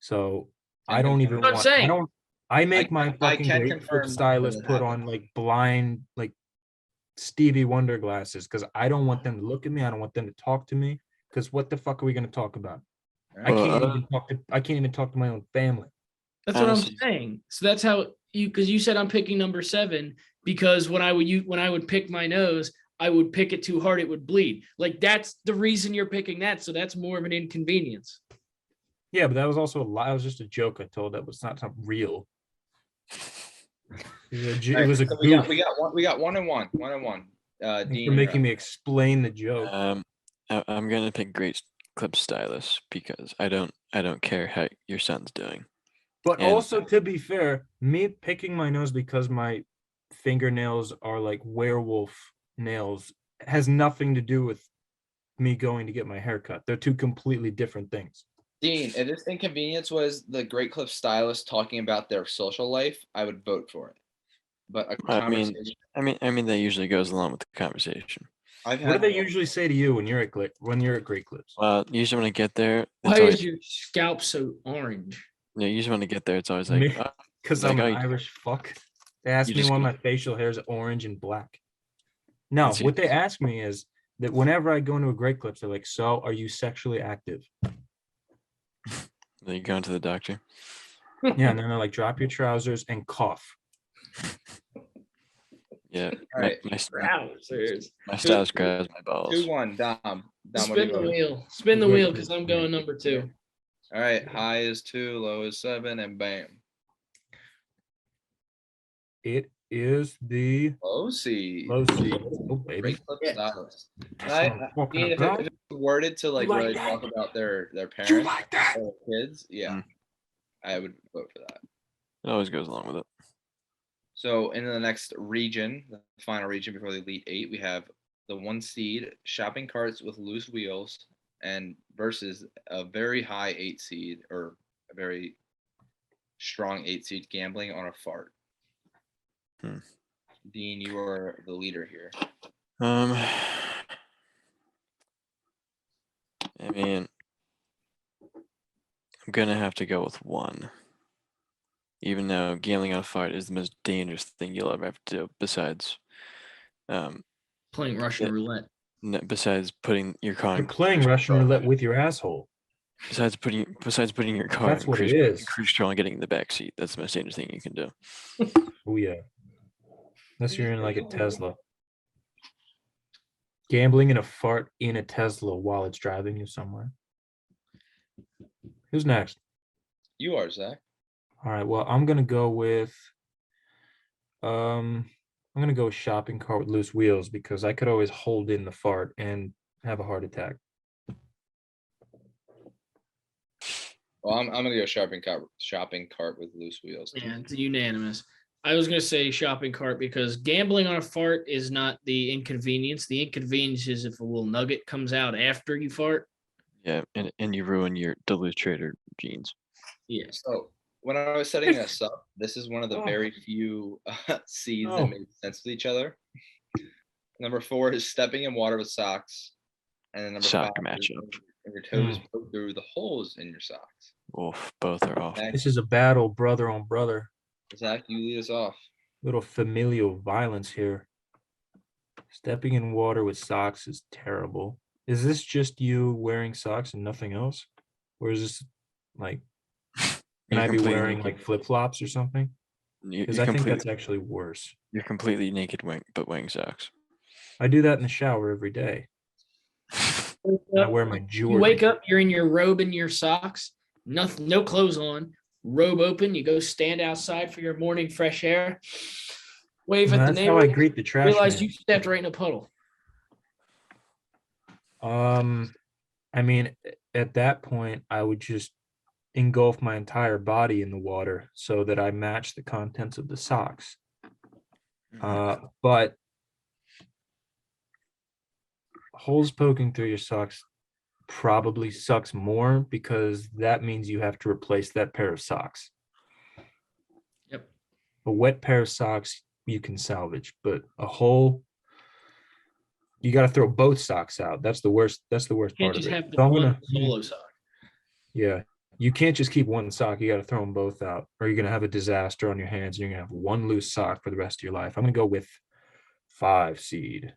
So I don't even want. I make my fucking great clip stylist put on like blind like Stevie Wonder glasses because I don't want them to look at me. I don't want them to talk to me because what the fuck are we going to talk about? I can't even talk to my own family. That's what I'm saying. So that's how because you said I'm picking number 7 because when I would pick my nose, I would pick it too hard, it would bleed. Like that's the reason you're picking that. So that's more of an inconvenience. Yeah, but that was also a lie. It was just a joke I told. That was not real. It was a we got 1 and 1. Thanks Dean, for making me explain the joke. I'm gonna pick Great Clip Stylus because I don't care how your son's doing. But And- also, to be fair, me picking my nose because my fingernails are like werewolf nails has nothing to do with me going to get my hair cut. They're two completely different things. Dean, if this inconvenience was the Great Cliff stylist talking about their social life, I would vote for it. But a conversation. I mean that usually goes along with the conversation. What do they usually say to you when you're at Great Clips? Well, usually when I get there, Why it's always, is your scalp so orange? yeah, usually when I get there, it's always like, Because like, I'm an oh, Irish fuck. They ask you me just why go- my facial hair is orange and black. No, It's- what they ask me is that whenever I go into a Great Clips, they're like, "So, are you sexually active?" then you go into the doctor. Yeah, and then they're like, "Drop your trousers and cough." Yeah, All right. my Trousers. stylist grabs my balls. 2-1, Dom. Dom, what do Spin you the vote? wheel. Spin the wheel because I'm going number 2. All right, high is 2, low is 7, and bam. It is the Low seed. low seed. Oh, baby. Great Clip Yeah. stylist. That's what I'm talking Dean, if about. it's worded to like like really that? talk about their You parents like that? or kids, yeah, Mm. I would vote for that. It always goes along with it. So in the next region, the final region before the Elite Eight, we have the 1 seed shopping carts with loose wheels and versus a very high 8 seed or a very strong 8 seed gambling on a fart. Hmm. Dean, you are the leader here. I mean, I'm gonna have to go with 1. Even though gambling on a fart is the most dangerous thing you'll ever have to do, besides, Playing Russian Yeah. roulette. besides putting your car You're in playing Russian roulette with your asshole. besides putting your car That's in what it cruise is. control and getting in the back seat. That's the most dangerous thing you can do. Oh yeah. Unless you're in like a Tesla. Gambling in a fart in a Tesla while it's driving you somewhere. Who's next? You are, Zach. All right. Well, I'm gonna go with shopping cart with loose wheels because I could always hold in the fart and have a heart attack. Well, I'm gonna go shopping cart with loose wheels. Yeah, it's unanimous. I was going to say shopping cart because gambling on a fart is not the inconvenience. The inconvenience is if a little nugget comes out after you fart. Yeah, and you ruin your Duluth Trader jeans. Yes. So when I was setting this up, this is one of the Oh. very few seeds Oh. that made sense with each other. Number 4 is stepping in water with socks, and then number Sock 5 is matchup. when your toes poke through the holes in your socks. Oof, both are off. Zach, This is a battle, brother on brother. Zach, you lead us off. Little familial violence here. Stepping in water with socks is terrible. Is this just you wearing socks and nothing else? Or is this like, can You're I be completely wearing naked. like flip flops or something? Because I think that's actually worse. You're completely naked but wearing socks. I do that in the shower every day. And I wear my You Jordan. wake up, you're in your robe and your socks, nothing, no clothes on, robe open. You go stand outside for your morning fresh air, wave And at the that's how I neighbors, greet the trash realize man. you stepped right in a puddle. I mean, at that point, I would just engulf my entire body in the water so that I match the contents of the socks. But holes poking through your socks probably sucks more because that means you have to replace that pair of socks. Yep. A wet pair of socks you can salvage, but a hole, you got to throw both socks out. That's the worst. That's the worst Can't part of just it. have the So I'm one gonna- solo sock. Yeah, you can't just keep one sock. You got to throw them both out, or you're gonna have a disaster on your hands. And you're gonna have one loose sock for the rest of your life. I'm gonna go with 5 seed.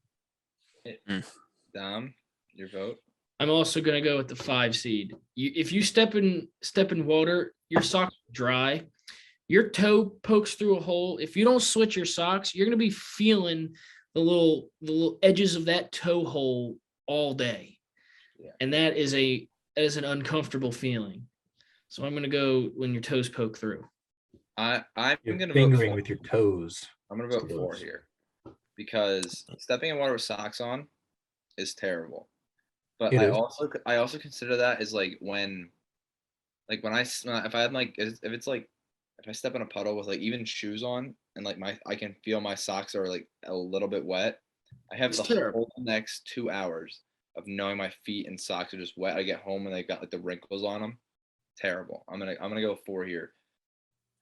Dom, your vote. I'm also gonna go with the 5 seed. If you step in water, your socks are dry. Your toe pokes through a hole. If you don't switch your socks, you're gonna be feeling the little edges of that toe hole all day, Yeah. and that is an uncomfortable feeling. So I'm gonna go when your toes poke through. I'm You're gonna vote fingering 4. with your toes. I'm gonna vote 4 Gross. here. because stepping in water with socks on is terrible. But It I is. also consider that as like when if I have like if it's like if I step in a puddle with like even shoes on and like I can feel my socks are like a little bit wet. I have It's the terrible. whole next 2 hours of knowing my feet and socks are just wet. I get home and they've got like the wrinkles on them. Terrible. I'm gonna go 4 here.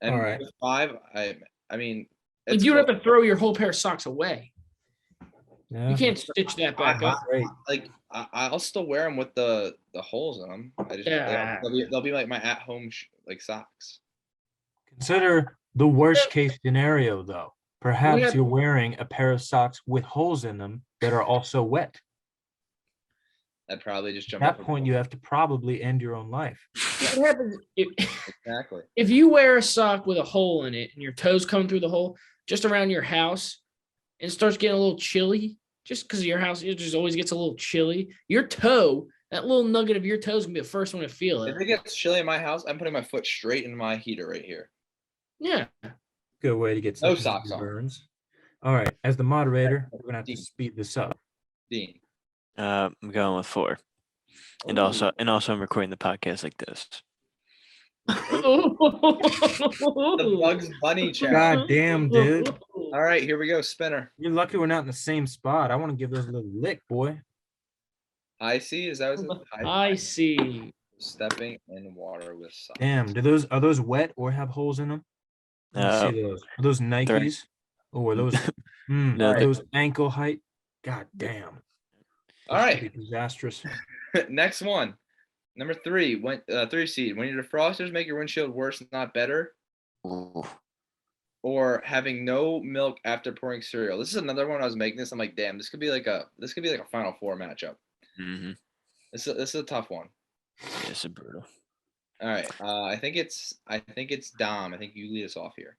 And All right. with 5, I mean Like it's you would close. have to throw your whole pair of socks away. Yeah. You can't stitch that back up. Great. I'll still wear them with the holes in them. Yeah. They'll be like my at home like socks. Consider the worst case scenario, though. Perhaps have- you're wearing a pair of socks with holes in them that are also wet. I'd probably just At jump that off. point, you have to probably end your own life. What happens Exactly. if you wear a sock with a hole in it and your toes come through the hole just around your house and it starts getting a little chilly? Just because your house, it just always gets a little chilly. Your toe, that little nugget of your toe is gonna be the first one to feel If it. it gets chilly in my house, I'm putting my foot straight in my heater right here. Yeah. Good way to get No second socks degree on. burns. All right, as the moderator, we're gonna have to speed this up. Dean. I'm going with 4. And Ooh. also I'm recording the podcast like this. The Bugs Bunny challenge. God damn, dude. All right, here we go. Spinner. You're lucky we're not in the same spot. I want to give those a little lick, boy. I see. Is that what I see. stepping in water with socks? Damn, are those wet or have holes in them? Let me see those. Are those Nikes? Oh, are those No, are they're- those ankle height? God damn. All This right. could be disastrous. Next one. Number 3. 3 seed. When your defrosters make your windshield worse, not better, Ooh. or having no milk after pouring cereal. This is another one. I was making this. I'm like, damn, this could be like a Final Four matchup. Mhm. This is a tough one. Yeah, it's brutal. All right. I think it's Dom. I think you lead us off here.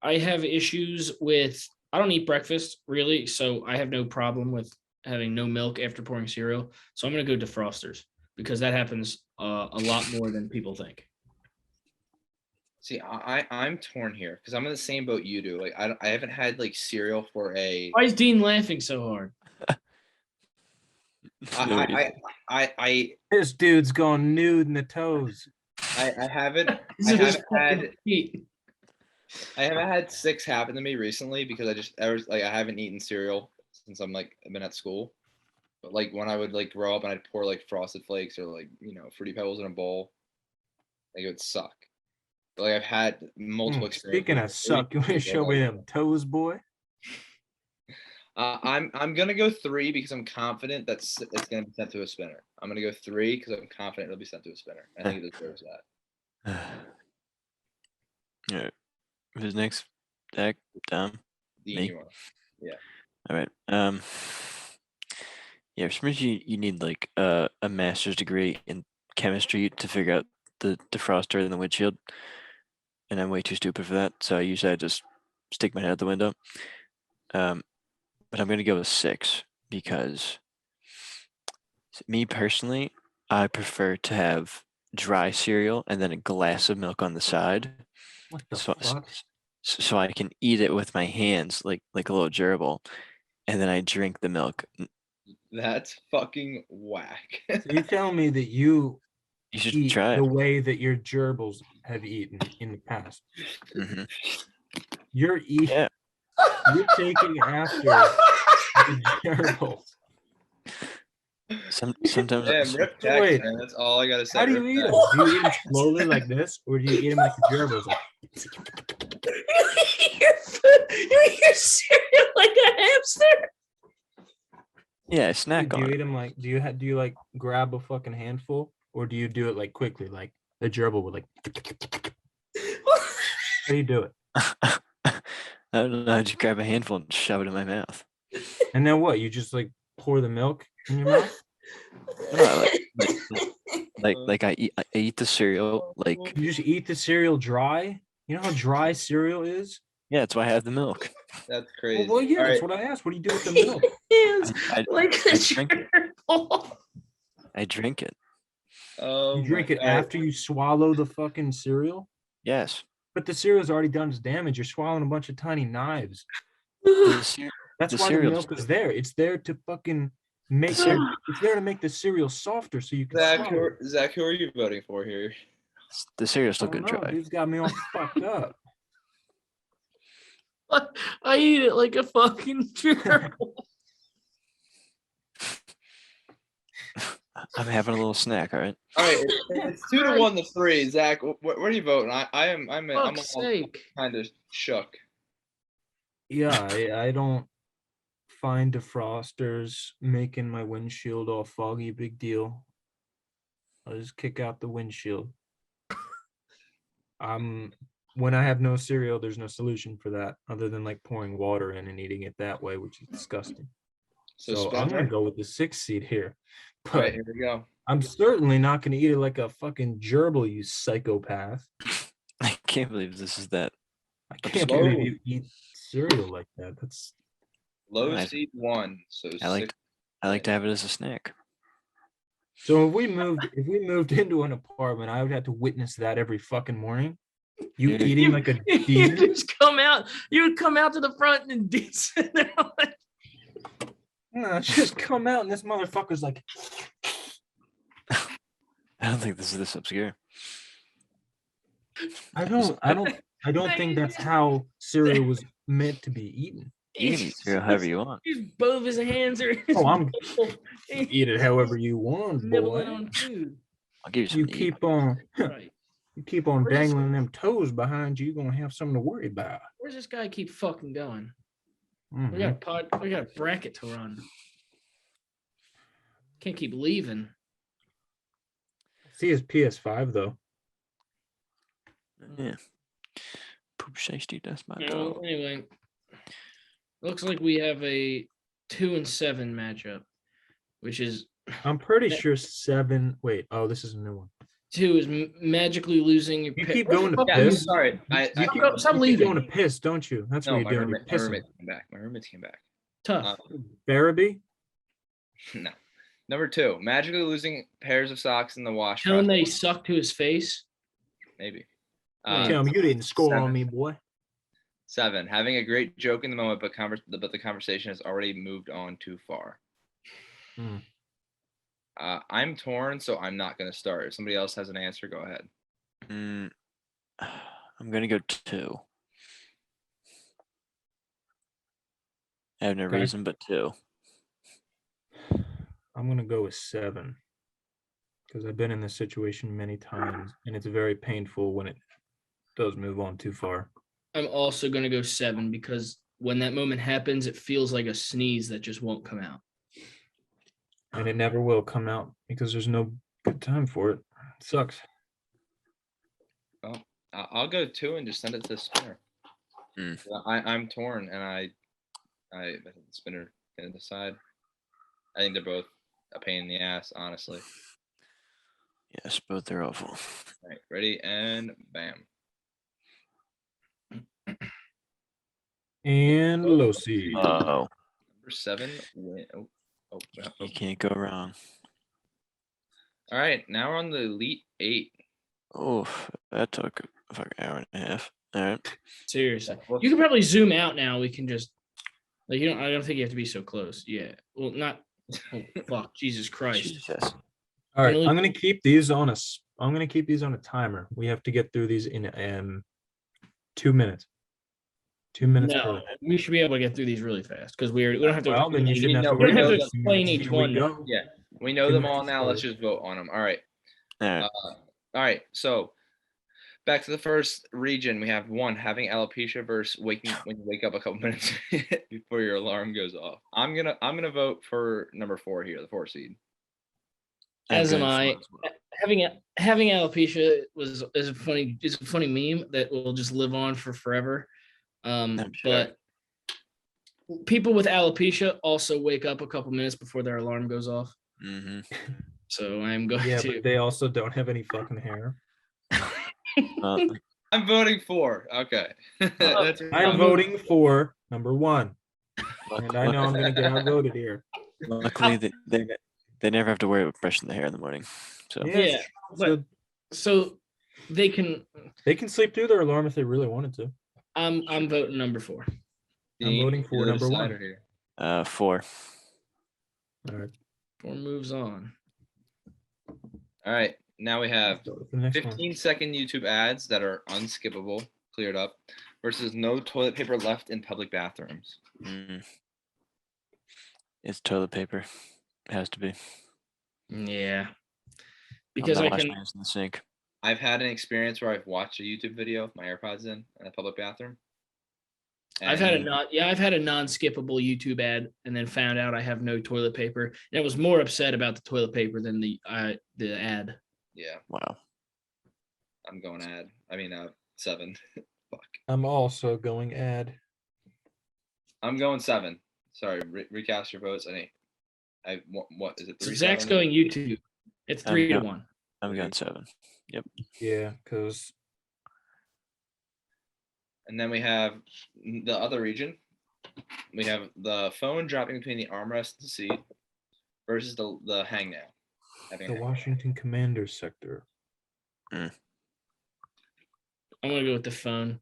I have issues with, I don't eat breakfast really, so I have no problem with having no milk after pouring cereal. So I'm going to go defrosters because that happens a lot more than people think. See, I'm torn here because I'm in the same boat you do. Like I haven't had like cereal for a. Why is Dean laughing so hard? I This dude's going nude in the toes. haven't had 6 happen to me recently because I haven't eaten cereal since I've been at school. But like when I would like grow up and I'd pour like Frosted Flakes or like Fruity Pebbles in a bowl, like it would suck. But like I've had multiple experiences. Speaking of suck, you want to show me them toes, boy? I'm gonna go 3 because I'm confident it's gonna be sent to a spinner. I'm gonna go 3 because I'm confident it'll be sent to a spinner. I think it deserves that. All right. Who's next? Dak? Dom? Dean, Me? you want? Yeah. All right. Yeah, for some reason you need like a master's degree in chemistry to figure out the defroster in the windshield, and I'm way too stupid for that. So I just stick my head out the window. But I'm gonna go with 6 because me personally, I prefer to have dry cereal and then a glass of milk on the side. What the So- fuck? So I can eat it with my hands like a little gerbil, and then I drink the milk. That's fucking whack. So you're telling me that you You should eat try the it. way that your gerbils have eaten in the past. hmm You're eating. Yeah. You're taking after the gerbils. Sometimes Damn, rip text, Wait. man. That's all I gotta say. How do you Rip eat them? text. Do you eat them slowly like this, or do you eat them like the gerbils? Like, You eat your cereal like a hamster? yeah, snack do on you it. eat them like? Do you like grab a fucking handful, or do you do it like quickly, like a gerbil would like? How do you do it? I don't know. I just grab a handful and shove it in my mouth. And then what? You just like pour the milk in your mouth? No, like I eat the cereal. Like You just eat the cereal dry? You know how dry cereal is? yeah, that's why I have the milk. That's crazy. Well, yeah, All that's right. what I asked. What do you do with the milk? Hands I like I a drink it. gerbil. I drink it. Oh, You drink my it God. after you swallow the fucking cereal? Yes. But the cereal's already done its damage. You're swallowing a bunch of tiny knives. The, cer- That's the why the cereal's milk is there. It's there to fucking make it's there to make the cereal softer so you can Zach, swallow it. Zach, who are you voting for here? the cereal's I still don't good know, try. dude's got me all fucked up. I eat it like a fucking gerbil. I'm having a little snack, all right? All right, it's 2-1 to 3. Zach, where are you voting? I'm Fuck's sake. kind of shook. Yeah, I don't find defrosters making my windshield all foggy a big deal. I'll just kick out the windshield. When I have no cereal, there's no solution for that other than like pouring water in and eating it that way, which is disgusting. So I'm gonna go with the 6th seed here. All right, But here we go. I'm certainly not gonna eat it like a fucking gerbil, you psychopath. I can't believe this is that. I can't Whoa. believe you eat cereal like that. That's Low I- seed 1. So I like to have it as a snack. so if we moved into an apartment, I would have to witness that every fucking morning. You Yeah. eating like a You demon? just come out. You would come out to the front and sit there like, No, just come out and this motherfucker's like, I don't think this is this obscure. I don't think that's how cereal was meant to be eaten. You can eat cereal however you want. Use both of his hands or his Oh, I'm He's eat it however you want, nibbling boy. on food. I'll give you some You to eat. keep on Right. Where's this- dangling them toes behind you, you're gonna have something to worry about. Where's this guy keep fucking going? We Mhm. got a bracket to run. Can't keep leaving. See his PS5 though. Yeah. Poop shiesty, that's my No, dog. anyway, looks like we have a 2 and 7 matchup, which is I'm pretty sure 7. Wait, oh, this is a new one. 2 is magically losing your You pick. keep going to Yeah, piss. sorry. Stop You keep leaving. going to piss, don't you? That's No, what my you're doing. You're roommate, my pissing. roommate came back. My roommates came back. Tough. Barabee? No. Number 2, magically losing pairs of socks in the wash. Tell him that he process. sucked to his face. Maybe. Tell me you didn't score 7. on me, boy. 7, having a great joke in the moment, but the conversation has already moved on too far. Hmm. I'm torn, so I'm not going to start. If somebody else has an answer, go ahead. I'm gonna go 2. I have no Okay. reason but 2. I'm gonna go with 7 because I've been in this situation many times, and it's very painful when it does move on too far. I'm also going to go 7 because when that moment happens, it feels like a sneeze that just won't come out. And it never will come out because there's no good time for it. It sucks. Well, I'll go 2 and just send it to the spinner. Mm. I'm torn, and I think the spinner can decide. I think they're both a pain in the ass, honestly. Yes, both are awful. All right, ready and bam. And low seed. Oh, Number 7 win. Oh. you can't go wrong. All right, now we're on the Elite 8. Oh, that took a fucking hour and a half. All right. Seriously. You can probably zoom out now. We can just like I don't think you have to be so close. Yeah. Well, not fuck. Jesus Christ. Jesus. All right, Really- I'm gonna keep these on a timer. We have to get through these in 2 minutes. 2 minutes. No, per. we should be able to get through these really fast because we don't have to. Well, then you shouldn't have to We worry know about that- it. explain each Here we one. go. Yeah, we know 2 them all minutes now. Let's started. just vote on them. All right. All right. All right. So back to the first region. We have 1, having alopecia versus when you wake up a couple minutes before your alarm goes off. I'm gonna vote for number 4 here, the 4 seed. As I'm am going I. for it as well. Having alopecia is a funny meme that will just live on for forever. I'm sure. But people with alopecia also wake up a couple minutes before their alarm goes off. Mhm. So I'm going Yeah, to. but they also don't have any fucking hair. I'm voting 4. Okay. That's I'm voting for number 1, and I know I'm gonna get outvoted here. Luckily, they never have to worry about brushing the hair in the morning. So Yeah, Yeah, it's but good. so they can. They can sleep through their alarm if they really wanted to. I'm voting number 4. Dean, voting you're for the number 1. decider here. 4. All right. 4 moves on. All right, now we have Start with the next one. 15-second YouTube ads that are unskippable, cleared up, versus no toilet paper left in public bathrooms. It's toilet paper. It has to be. Yeah, I'm because not I washing can. my hands in the sink. I've had an experience where I've watched a YouTube video with my AirPods in a public bathroom. I've had a and non-skippable YouTube ad, and then found out I have no toilet paper, and I was more upset about the toilet paper than the ad. yeah, Wow. I'm going ad. I mean, 7. Fuck. I'm also going ad. I'm going 7. Sorry, recast your votes. What is it? So 3, Zach's 7? going YouTube. It's 3 to 1. I'm going 7. Yeah, because And then we have the other region. We have the phone dropping between the armrest and the seat versus the hangnail. the Washington Commanders sector. I'm gonna go with the phone.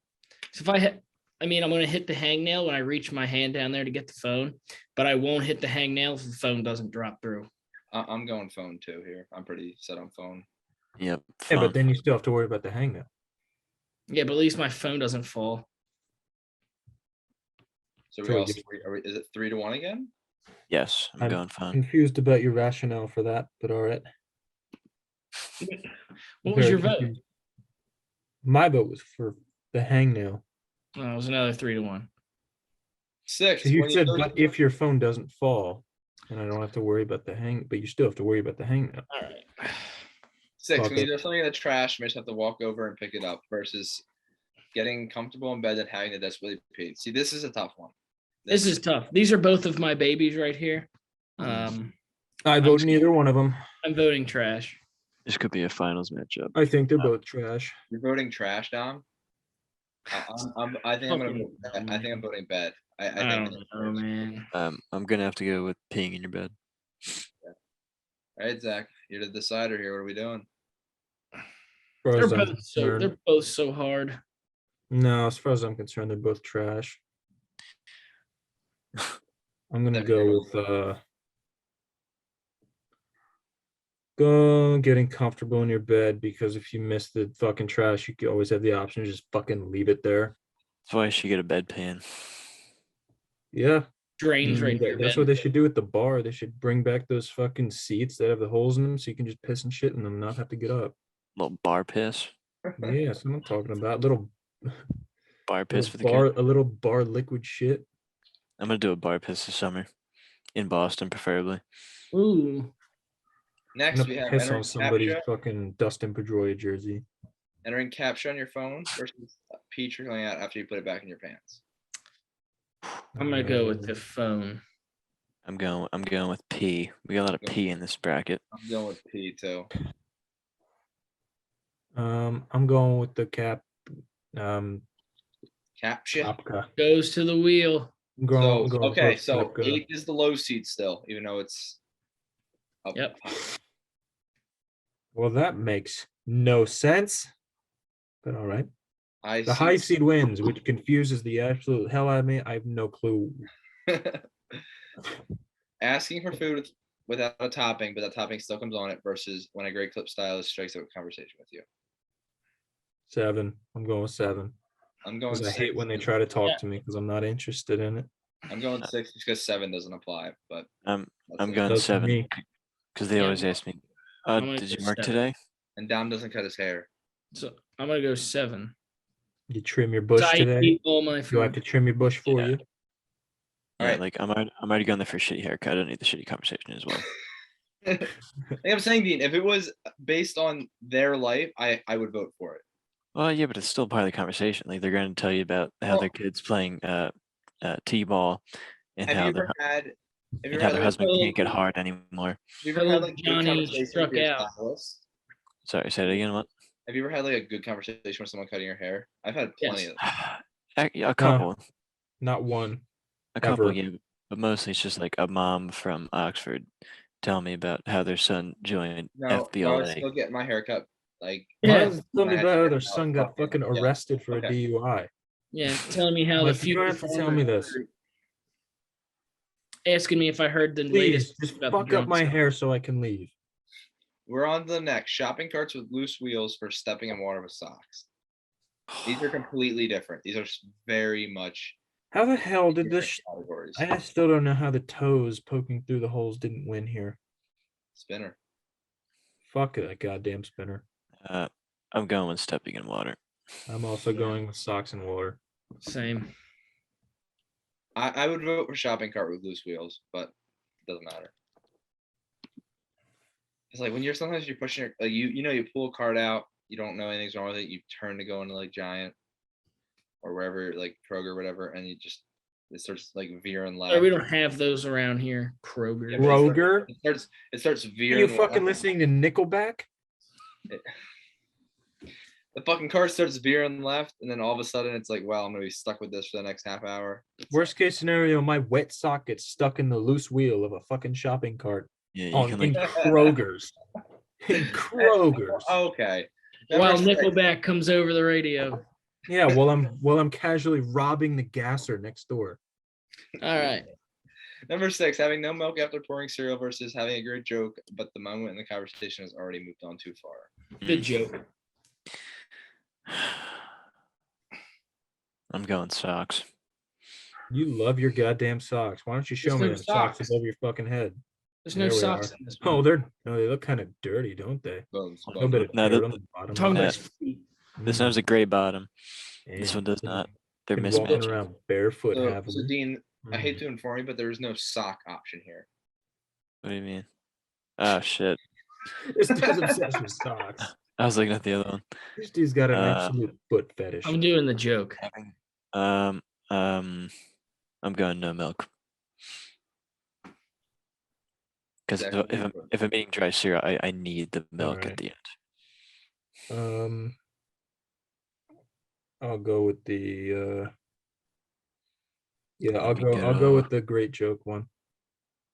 So if I hit, I'm gonna hit the hangnail when I reach my hand down there to get the phone, but I won't hit the hangnail if the phone doesn't drop through. I'm going phone too here. I'm pretty set on phone. Yep. Yeah, Phone. but then you still have to worry about the hangnail. Yeah, but at least my phone doesn't fall. So So we we all just- is it 3 to 1 again? Yes, I'm I'm going phone. confused about your rationale for that, but all right. What was Very your vote? confused. My vote was for the hangnail. Oh, it was another 3 to 1. 6. So you when said, go- but if your phone doesn't fall, and I don't have to worry about the but you still have to worry about the hangnail. All right. 6. Fuck When you it. do something in the trash, you just have to walk over and pick it up versus getting comfortable in bed and having to desperately pee. See, this is a tough one. This is tough. These are both of my babies right here. I vote neither one of them. I'm voting trash. This could be a finals matchup. I think they're both trash. You're voting trash, Dom. I think I'm voting bed. I I think don't know, man. I'm gonna have to go with peeing in your bed. All right, Zach, you're the decider here. What are we doing? As far They're as I'm both concerned, they're both so hard. no, as far as I'm concerned, they're both trash. I'm gonna Zach, go you're with go getting comfortable in your bed, because if you miss the fucking trash, you can always have the option to just fucking leave it there. That's why I should get a bedpan. Yeah. Drains right there. That's what they should do at the bar. They should bring back those fucking seats that have the holes in them, so you can just piss and shit in them, not have to get up. Little bar piss. Yeah, that's what I'm talking about. Little Bar piss for the bar, kid. a little bar liquid shit. I'm gonna do a bar piss this summer. In Boston, preferably. Ooh. I'm Next, gonna we have piss entering on somebody's captcha, fucking Dustin Pedroia jersey. entering captcha on your phone versus pee trickling out after you put it back in your pants. I'm gonna go with the phone. I'm going with pee. We got a lot of pee in this bracket. I'm going with pee too. I'm going with the Captcha. Kapka. Goes to the wheel. So with okay, so Kapka. 8 is the low seat still, even though it's up Yep. high. Well, that makes no sense. But all right. The high see. seed wins, which confuses the absolute hell out of me. I have no clue. Asking for food without a topping, but that topping still comes on it versus when a great clip stylist strikes up a conversation with you. 7. I'm going with 7. I'm going Because I 6. hate when they try to talk to me because I'm not interested in it. I'm going 6 because 7 doesn't apply, but I'm that's it. going Does for 7 me. because they Yeah. always ask me, I'm gonna did you go work 7. today? And Dom doesn't cut his hair. So I'm gonna go 7. You trim your bush I today? eat all my Do I have food. to trim your bush for Yeah. you? Yeah, Alright. like I'm already going there for a shitty haircut. I don't need the shitty conversation as well. Like I'm saying, Dean, if it was based on their life, I would vote for it. Well, yeah, but it's still part of the conversation. Like they're going to tell you about how their kids playing t-ball and Have you how ever their had? Have you and ever how had their like, husband can't get hard anymore. have you ever had like good Johnny conversation struck with your out. stylist? Sorry, say that again. What? Have you ever had like a good conversation with someone cutting your hair? I've had plenty Yes. of. A couple, Not one. a couple, ever. yeah, but mostly it's just like a mom from Oxford tell me about how their son joined No, I was FBLA. still getting my haircut. Like, Yeah. Mine's telling me I about how had their to son got fucking yeah, arrested for a okay. DUI. Yeah, telling me how Like, the you don't future have to tell me this. asking me if I heard the Please, latest just about fuck the up my drunk hair so I can leave. We're on to the next. Shopping carts with loose wheels for stepping in water with socks. These are completely different. These are very much How the hell did different this? categories. I still don't know how the toes poking through the holes didn't win here. Spinner. Fuck that goddamn spinner. I'm going with stepping in water. I'm also going with socks and water. Same. I would vote for shopping cart with loose wheels, but it doesn't matter. It's like when sometimes you're pushing your, like you pull a cart out, you don't know anything's wrong with it, you turn to go into like Giant or wherever, like Kroger or whatever, and it starts like veering left. We don't have those around here. Kroger. Yeah, Kroger? It starts Are veering. you fucking left. listening to Nickelback? The fucking car starts veering left, and then all of a sudden it's like, well, I'm gonna be stuck with this for the next half hour. Worst case scenario, my wet sock gets stuck in the loose wheel of a fucking shopping cart Yeah, you on can in like Kroger's. In Kroger's. Okay. While Number 6. Nickelback comes over the radio. Yeah, while I'm casually robbing the gasser next door. All right. Number 6, having no milk after pouring cereal versus having a great joke, but the moment in the conversation has already moved on too far. Good joke. I'm going socks. You love your goddamn socks. Why don't you show There's me no them socks socks. above your fucking head? There's no There we socks are. in this one. Oh, they look kind of dirty, don't they? Bones, A little bit of No, dirt that- on the bottom. I'm talking Yeah. about his feet. This one has a gray bottom. This Damn. one does not. They're Been walking mismatched. around barefoot, So, have we? Dean, I hate to inform you, but there is no sock option here. What do you mean? Oh shit! This dude's obsessed with socks. I was looking at the other one. This dude's got an Uh, absolute foot fetish. I'm doing the joke. I'm going no milk. Because if I'm eating dry cereal, I need the milk at the end. I'll go with the yeah, Let me I'll go with the great joke one.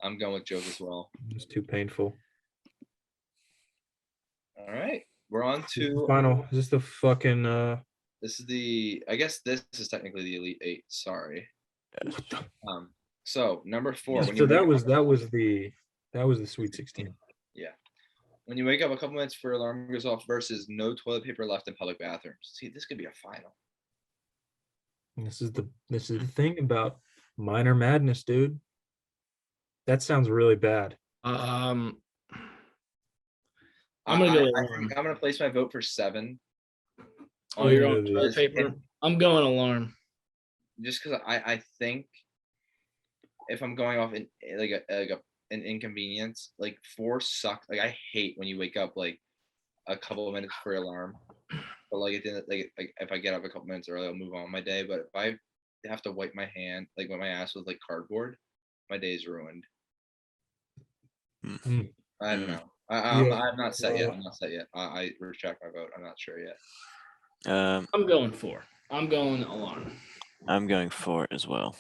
I'm going with joke as well. It's too painful. All right, we're on This is the to final. Is this the fucking this is the, I guess this is technically the Elite 8. Sorry. what the- So number 4. so that was the Sweet 16. When you wake up a couple minutes before your alarm goes off versus no toilet paper left in public bathrooms. See, this could be a final. This is the thing about minor madness, dude. That sounds really bad. I'm gonna go I alarm. think I'm gonna place my vote for 7. Oh, you're on Yeah, toilet paper. I'm going alarm. Just because I think if I'm going off in like an inconvenience, like 4 sucks. Like I hate when you wake up like a couple of minutes before your alarm. But like it didn't like if I get up a couple minutes early, I'll move on with my day. But if I have to wipe my ass with like cardboard, my day's ruined. Mm. I don't know. I'm not set yet. I'm not set yet. I retract my vote. I'm not sure yet. I'm going 4. I'm going alarm. I'm going 4 as well.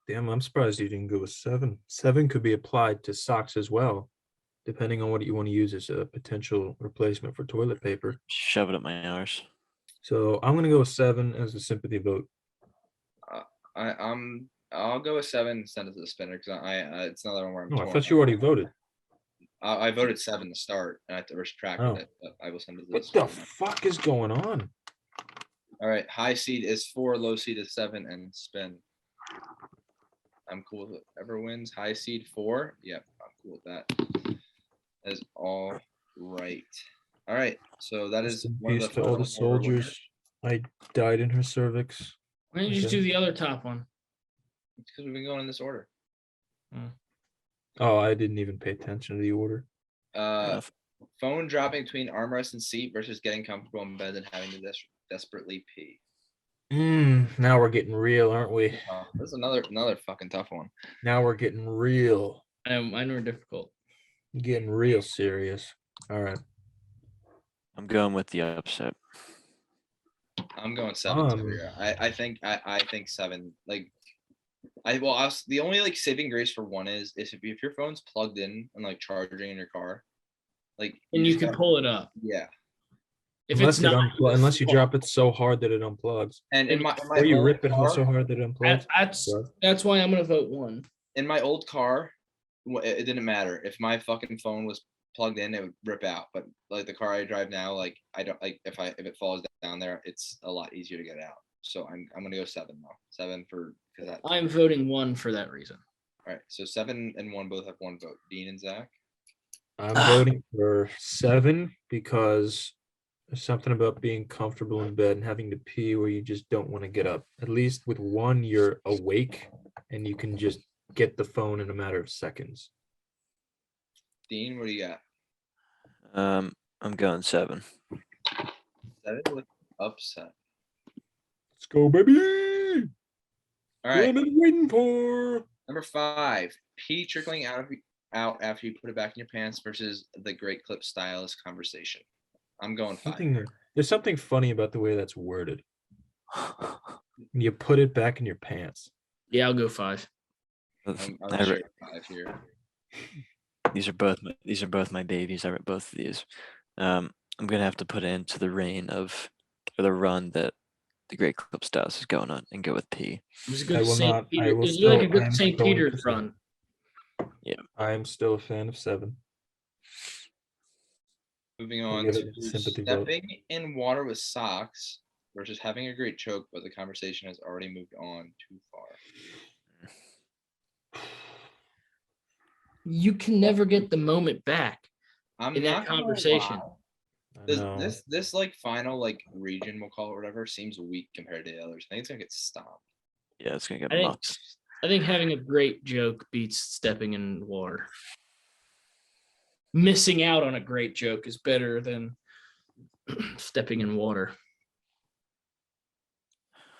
Damn, I'm surprised you didn't go with 7. 7 could be applied to socks as well, depending on what you want to use as a potential replacement for toilet paper. Shove it up my arse. So I'm gonna go with 7 as a sympathy vote. I'll go with 7 and send it to the spinner because it's another one where I'm. No, I torn. thought you already voted. I voted 7 to start, and I have to retract Oh. it. But I will send it to What the the spinner. fuck is going on? All right, high seed is 4, low seed is 7, and spin. I'm cool with whatever wins. High seed 4. Yep, I'm cool with that. That is all right. All right, so that Rest is in one of peace the to all the final 4 winners. soldiers. I died in her cervix. Why don't you just Okay. do the other top one? It's because we've been going in this order. Oh, I didn't even pay attention to the order. Phone dropping between armrest and seat versus getting comfortable in bed and having to desperately pee. Now we're getting real, aren't we? This is another fucking tough one. Now we're getting real. Mine were difficult. Getting real serious. All right. I'm going with the upset. I'm going 7 too. Yeah. I think 7. Like The only like saving grace for one is if your phone's plugged in and like charging in your car, like And you just can gotta- pull it up. Yeah. If it's not, unless you drop it so hard that it unplugs, And in my or you old rip it car, so hard that it unplugs. that's why I'm gonna vote 1. in my old car, it didn't matter if my fucking phone was plugged in, it would rip out. But like the car I drive now, like I don't like if it falls down there, it's a lot easier to get out. So I'm gonna go 7 though. 7 for because that. I'm voting 1 for that reason. All right, so 7 and 1 both have 1 vote. Dean and Zach. I'm voting for 7 because there's something about being comfortable in bed and having to pee where you just don't want to get up. At least with 1, you're awake and you can just get the phone in a matter of seconds. Dean, what do you got? I'm going 7. 7 with upset. Let's go, baby. All right, What am I waiting for? number 5. Pee trickling out after you put it back in your pants versus the great clip stylist conversation. I'm going 5. There's something funny about the way that's worded. You put it back in your pants. Yeah, I'll go 5. I'm I sure re- 5 here. these are both my babies. I read both of these. I'm gonna have to put into the the run that the Great Clip Styles is going on and go with P. It was a I good will St. not- I Peter. It will was still- like a I good am St. going to Peter's say- run. I am still a fan of 7. Moving I'll on give to it a sympathy vote. stepping in water with socks versus having a great choke, but the conversation has already moved on too far. You can never get the moment back I'm in that not gonna conversation. lie. I know. This like final like region we'll call it whatever seems weak compared to the others. I think it's gonna get stopped. Yeah, it's gonna get I think- mucked. I think having a great joke beats stepping in water. Missing out on a great joke is better than stepping in water.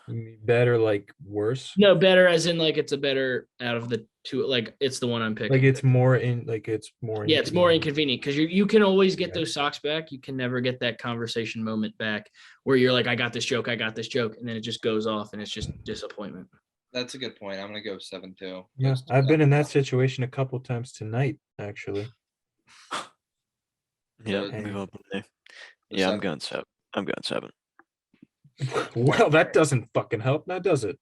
You mean better, like worse. No, better as in like it's a better out of the two. Like it's the one I'm picking. Like it's more in. Like it's more. Yeah, it's more inconvenient because you can always get Yeah. those socks back. You can never get that conversation moment back where you're like, I got this joke, and then it just goes off and it's just disappointment. That's a good point. I'm gonna go 7 too. Yeah, Let's do I've been that. in that situation a couple times tonight, actually. Yeah, So- we've all been there. So Yeah, I'm 7. going 7. I'm going 7. Well, that doesn't fucking help, now does it?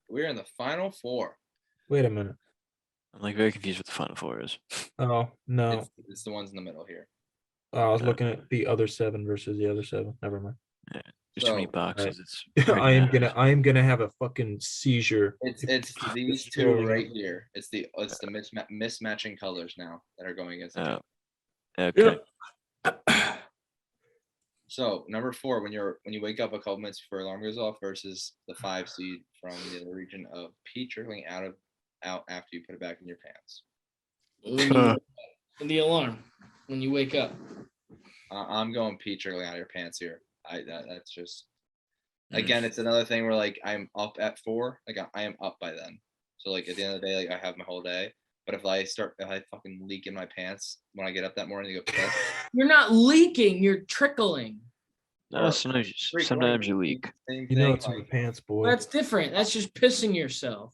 We're in the final 4. Wait a minute. I'm like very confused what the Final Four is. Oh no, It's the ones in the middle here. I was looking at the other 7 versus the other 7. Never mind. There's too many So, boxes. It's I am gonna have a fucking seizure. It's these two scrolling right up. here. It's the mismatching colors now that are going against each Oh, other. okay. So number 4, when you wake up a couple minutes before your alarm goes off versus the 5 seed from the other region of pee trickling out after you put it back in your pants. The alarm when you wake up. I'm going pee trickling out of your pants here. That's just Mm. again, it's another thing where like I'm up at 4, like I am up by then. So like at the end of the day, like I have my whole day. But if I fucking leak in my pants when I get up that morning to go piss, You're not leaking, you're trickling. No, sometimes you leak. Same You know thing, it's in the like, pants, boy. That's different. That's just pissing yourself.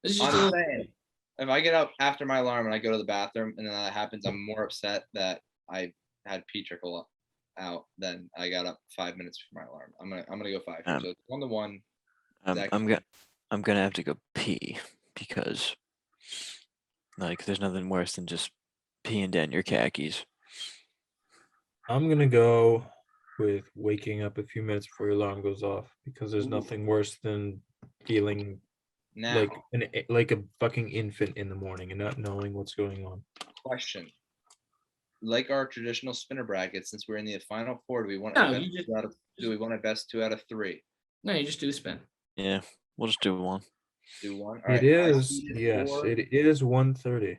This is just a I'm little, saying, if I get up after my alarm and I go to the bathroom and then that happens, I'm more upset that I had pee trickle out than I got up 5 minutes before my alarm. I'm gonna go 5. So it's 1-1. Zach. I'm gonna have to go pee because like there's nothing worse than just peeing down your khakis. I'm gonna go with waking up a few minutes before your alarm goes off because there's Ooh. nothing worse than feeling Now, like a fucking infant in the morning and not knowing what's going on. question. Like our traditional spinner bracket, since we're in the final 4, do we want No, a best you just- 2 out of, do we want a best 2 out of 3? no, you just do the spin. Yeah, we'll just do one. Do 1. All It right, high is, seed yes, 4, it is 1:30.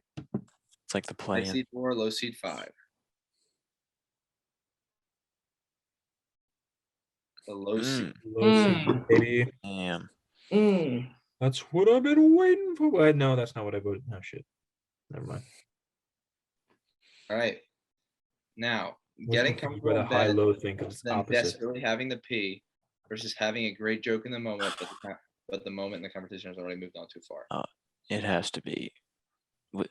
It's like the high play-in. seed 4, low seed 5. The low seed. Low seed, baby. Damn. That's what I've been waiting for. No, that's not what I voted. No shit. Never mind. All right. Now, I was getting confused comfortable by in the bed, high-low thing because it's then opposite. desperately having to pee versus having a great joke in the moment, but the moment and the conversation has already moved on too far. it has to be It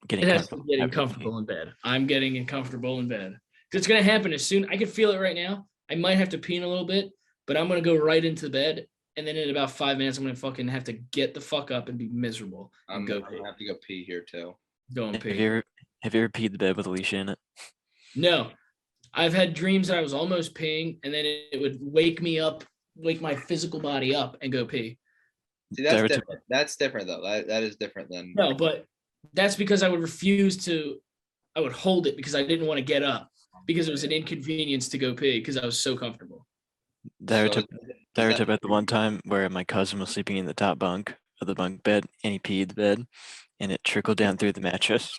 getting has to comfortable. be getting having a pee. comfortable in bed. I'm getting comfortable in bed. 'Cause it's gonna happen as soon. I can feel it right now. I might have to pee in a little bit, but I'm gonna go right into bed. And then in about 5 minutes, I'm gonna fucking have to get the fuck up and be miserable and I'm go gonna have to go pee here too. go and Have pee. you ever peed the bed with Alicia in it? No, I've had dreams that I was almost peeing, and then it would wake me up, wake my physical body up, and go pee. See, that's Direct- different. That's different though. That is different than. No, but that's because I would refuse to. I would hold it because I didn't want to get up because it was an inconvenience to go pee because I was so comfortable. Direct So is that- about the one time where my cousin was sleeping in the top bunk of the bunk bed and he peed the bed and it trickled down through the mattress.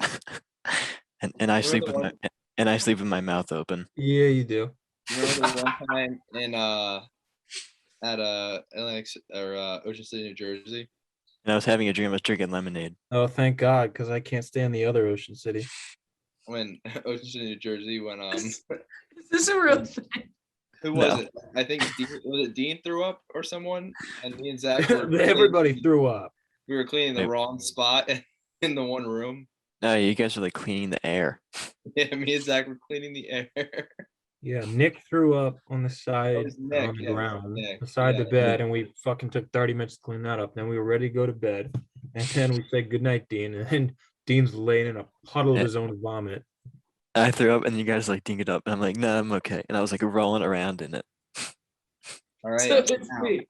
and I sleep the with my my mouth open. Yeah, you do. Remember the one time in at Atlantic or Ocean City, New Jersey? And I was having a dream I was drinking lemonade. Oh, thank God, because I can't stand the other Ocean City. When Ocean City, New Jersey, when Is this a real thing? who was No. it? I think was it Dean threw up or someone? And me and Zach were Everybody cleaning- threw up. we were cleaning the Yep. wrong spot in the one room. No, you guys are like cleaning the air. Yeah, me and Zach were cleaning the air. Yeah, Nick threw up on the side was Nick, on the yeah, it was ground Nick, beside the yeah. bed, and we fucking took 30 minutes to clean that up. Then we were ready to go to bed, and then we said goodnight, Dean, and then Dean's laying in a puddle of Yeah. his own vomit. I threw up and you guys like ding it up and I'm like, no, I'm okay. And I was like rolling around in it. All right. So it's now, me.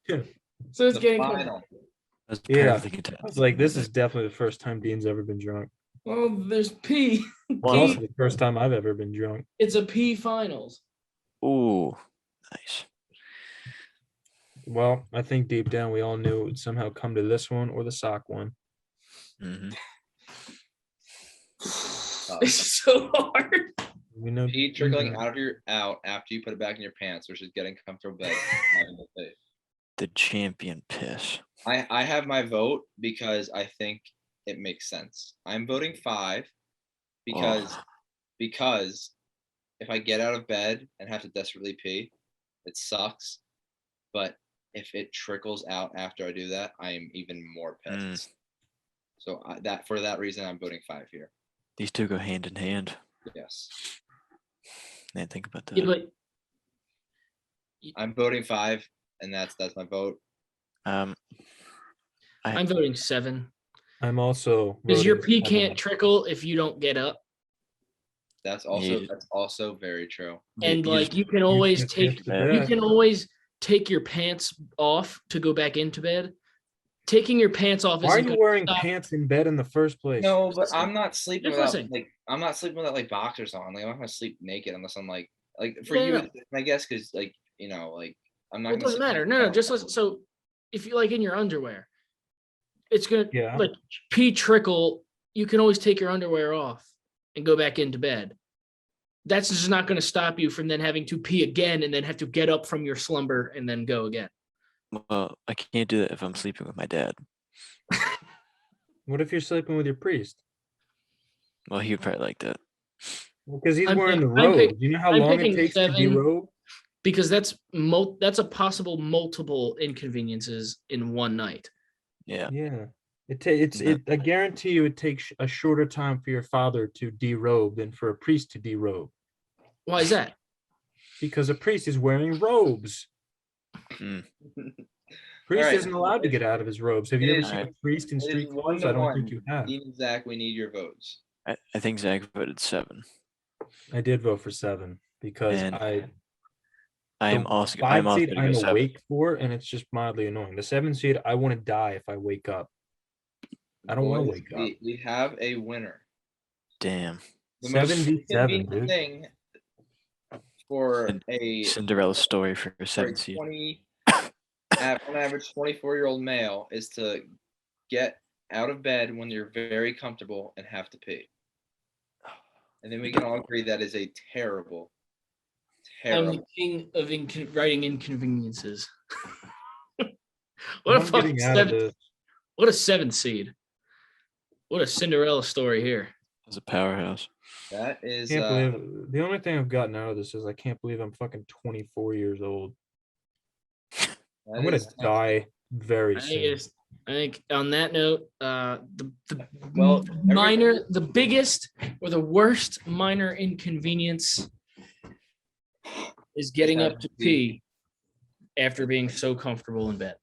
So it's the getting final. I was Yeah. perfectly content. I was like, this is definitely the first time Dean's ever been drunk. Well, there's pee. It's Well, also the first time I've ever been drunk. It's a pee finals. Ooh, nice. Well, I think deep down we all knew it would somehow come to this one or the sock one. hmm It's so hard. We know Pee trickling out after you put it back in your pants, which is getting comfortable bed. The champion piss. I have my vote because I think it makes sense. I'm voting 5 because Oh. because if I get out of bed and have to desperately pee, it sucks. But if it trickles out after I do that, I am even more pissed. So for that reason, I'm voting 5 here. These two go hand in hand. Yes, Man, think about that. Yeah, but I'm voting 5, and that's my vote. I- I'm voting 7. I'm also Because your voting pee 7. can't trickle if you don't get up. That's Yeah. also very true. And you like just- you can always can't take get to bed. you bed. can always take your pants off to go back into bed. Taking your pants off Why are isn't you gonna wearing stop- pants in bed in the first place? No, but listen. I'm not sleeping Just without listen. I'm not sleeping without like boxers on. Like I'm not gonna sleep naked unless I'm like for No, you, no, no. I guess because like like I'm not. Well, it gonna doesn't sleep matter. with No, my just clothes listen. So if you like in your underwear, it's gonna Yeah. like pee trickle. You can always take your underwear off and go back into bed. That's just not going to stop you from then having to pee again and then have to get up from your slumber and then go again. Well, I can't do that if I'm sleeping with my dad. What if you're sleeping with your priest? Well, he would probably like that. Because he's I'm wearing pick- the I'm robe. pick- Do you know how I'm long it picking takes to 7. derobe? Because that's a possible multiple inconveniences in one night. Yeah. Yeah. It's No. I guarantee you it takes a shorter time for your father to derobe than for a priest to derobe. Why is that? Because a priest is wearing robes. Mm. Priest Alright. isn't allowed to get out of his robes. Have you It ever is- seen a priest in it is street 1 clothes? to I don't 1. think you have. Dean and Zach, we need your votes. I think Zach voted 7. I did vote for 7 because And I'm I'm also 5 gonna seed go I'm 7. awake for, and it's just mildly annoying. The 7 seed, I want to die if I wake up. I don't want to Boys, wake up. we have a winner. Damn. The most 77, inconvenient dude. thing for a Cinderella story for a for a 7 seed. 20 on average 24-year-old male is to get out of bed when you're very comfortable and have to pee. And then we can all agree that is a terrible, I'm terrible. the king of writing inconveniences. What a I'm fucking getting out of 7 this. What a 7 seed. What a Cinderella story here. It's a powerhouse. That is Can't believe the only thing I've gotten out of this is I can't believe I'm fucking 24 years old. I'm gonna die very I think soon. it's I think on that note, Well, the biggest or the worst minor inconvenience is getting up to pee after being so comfortable in bed.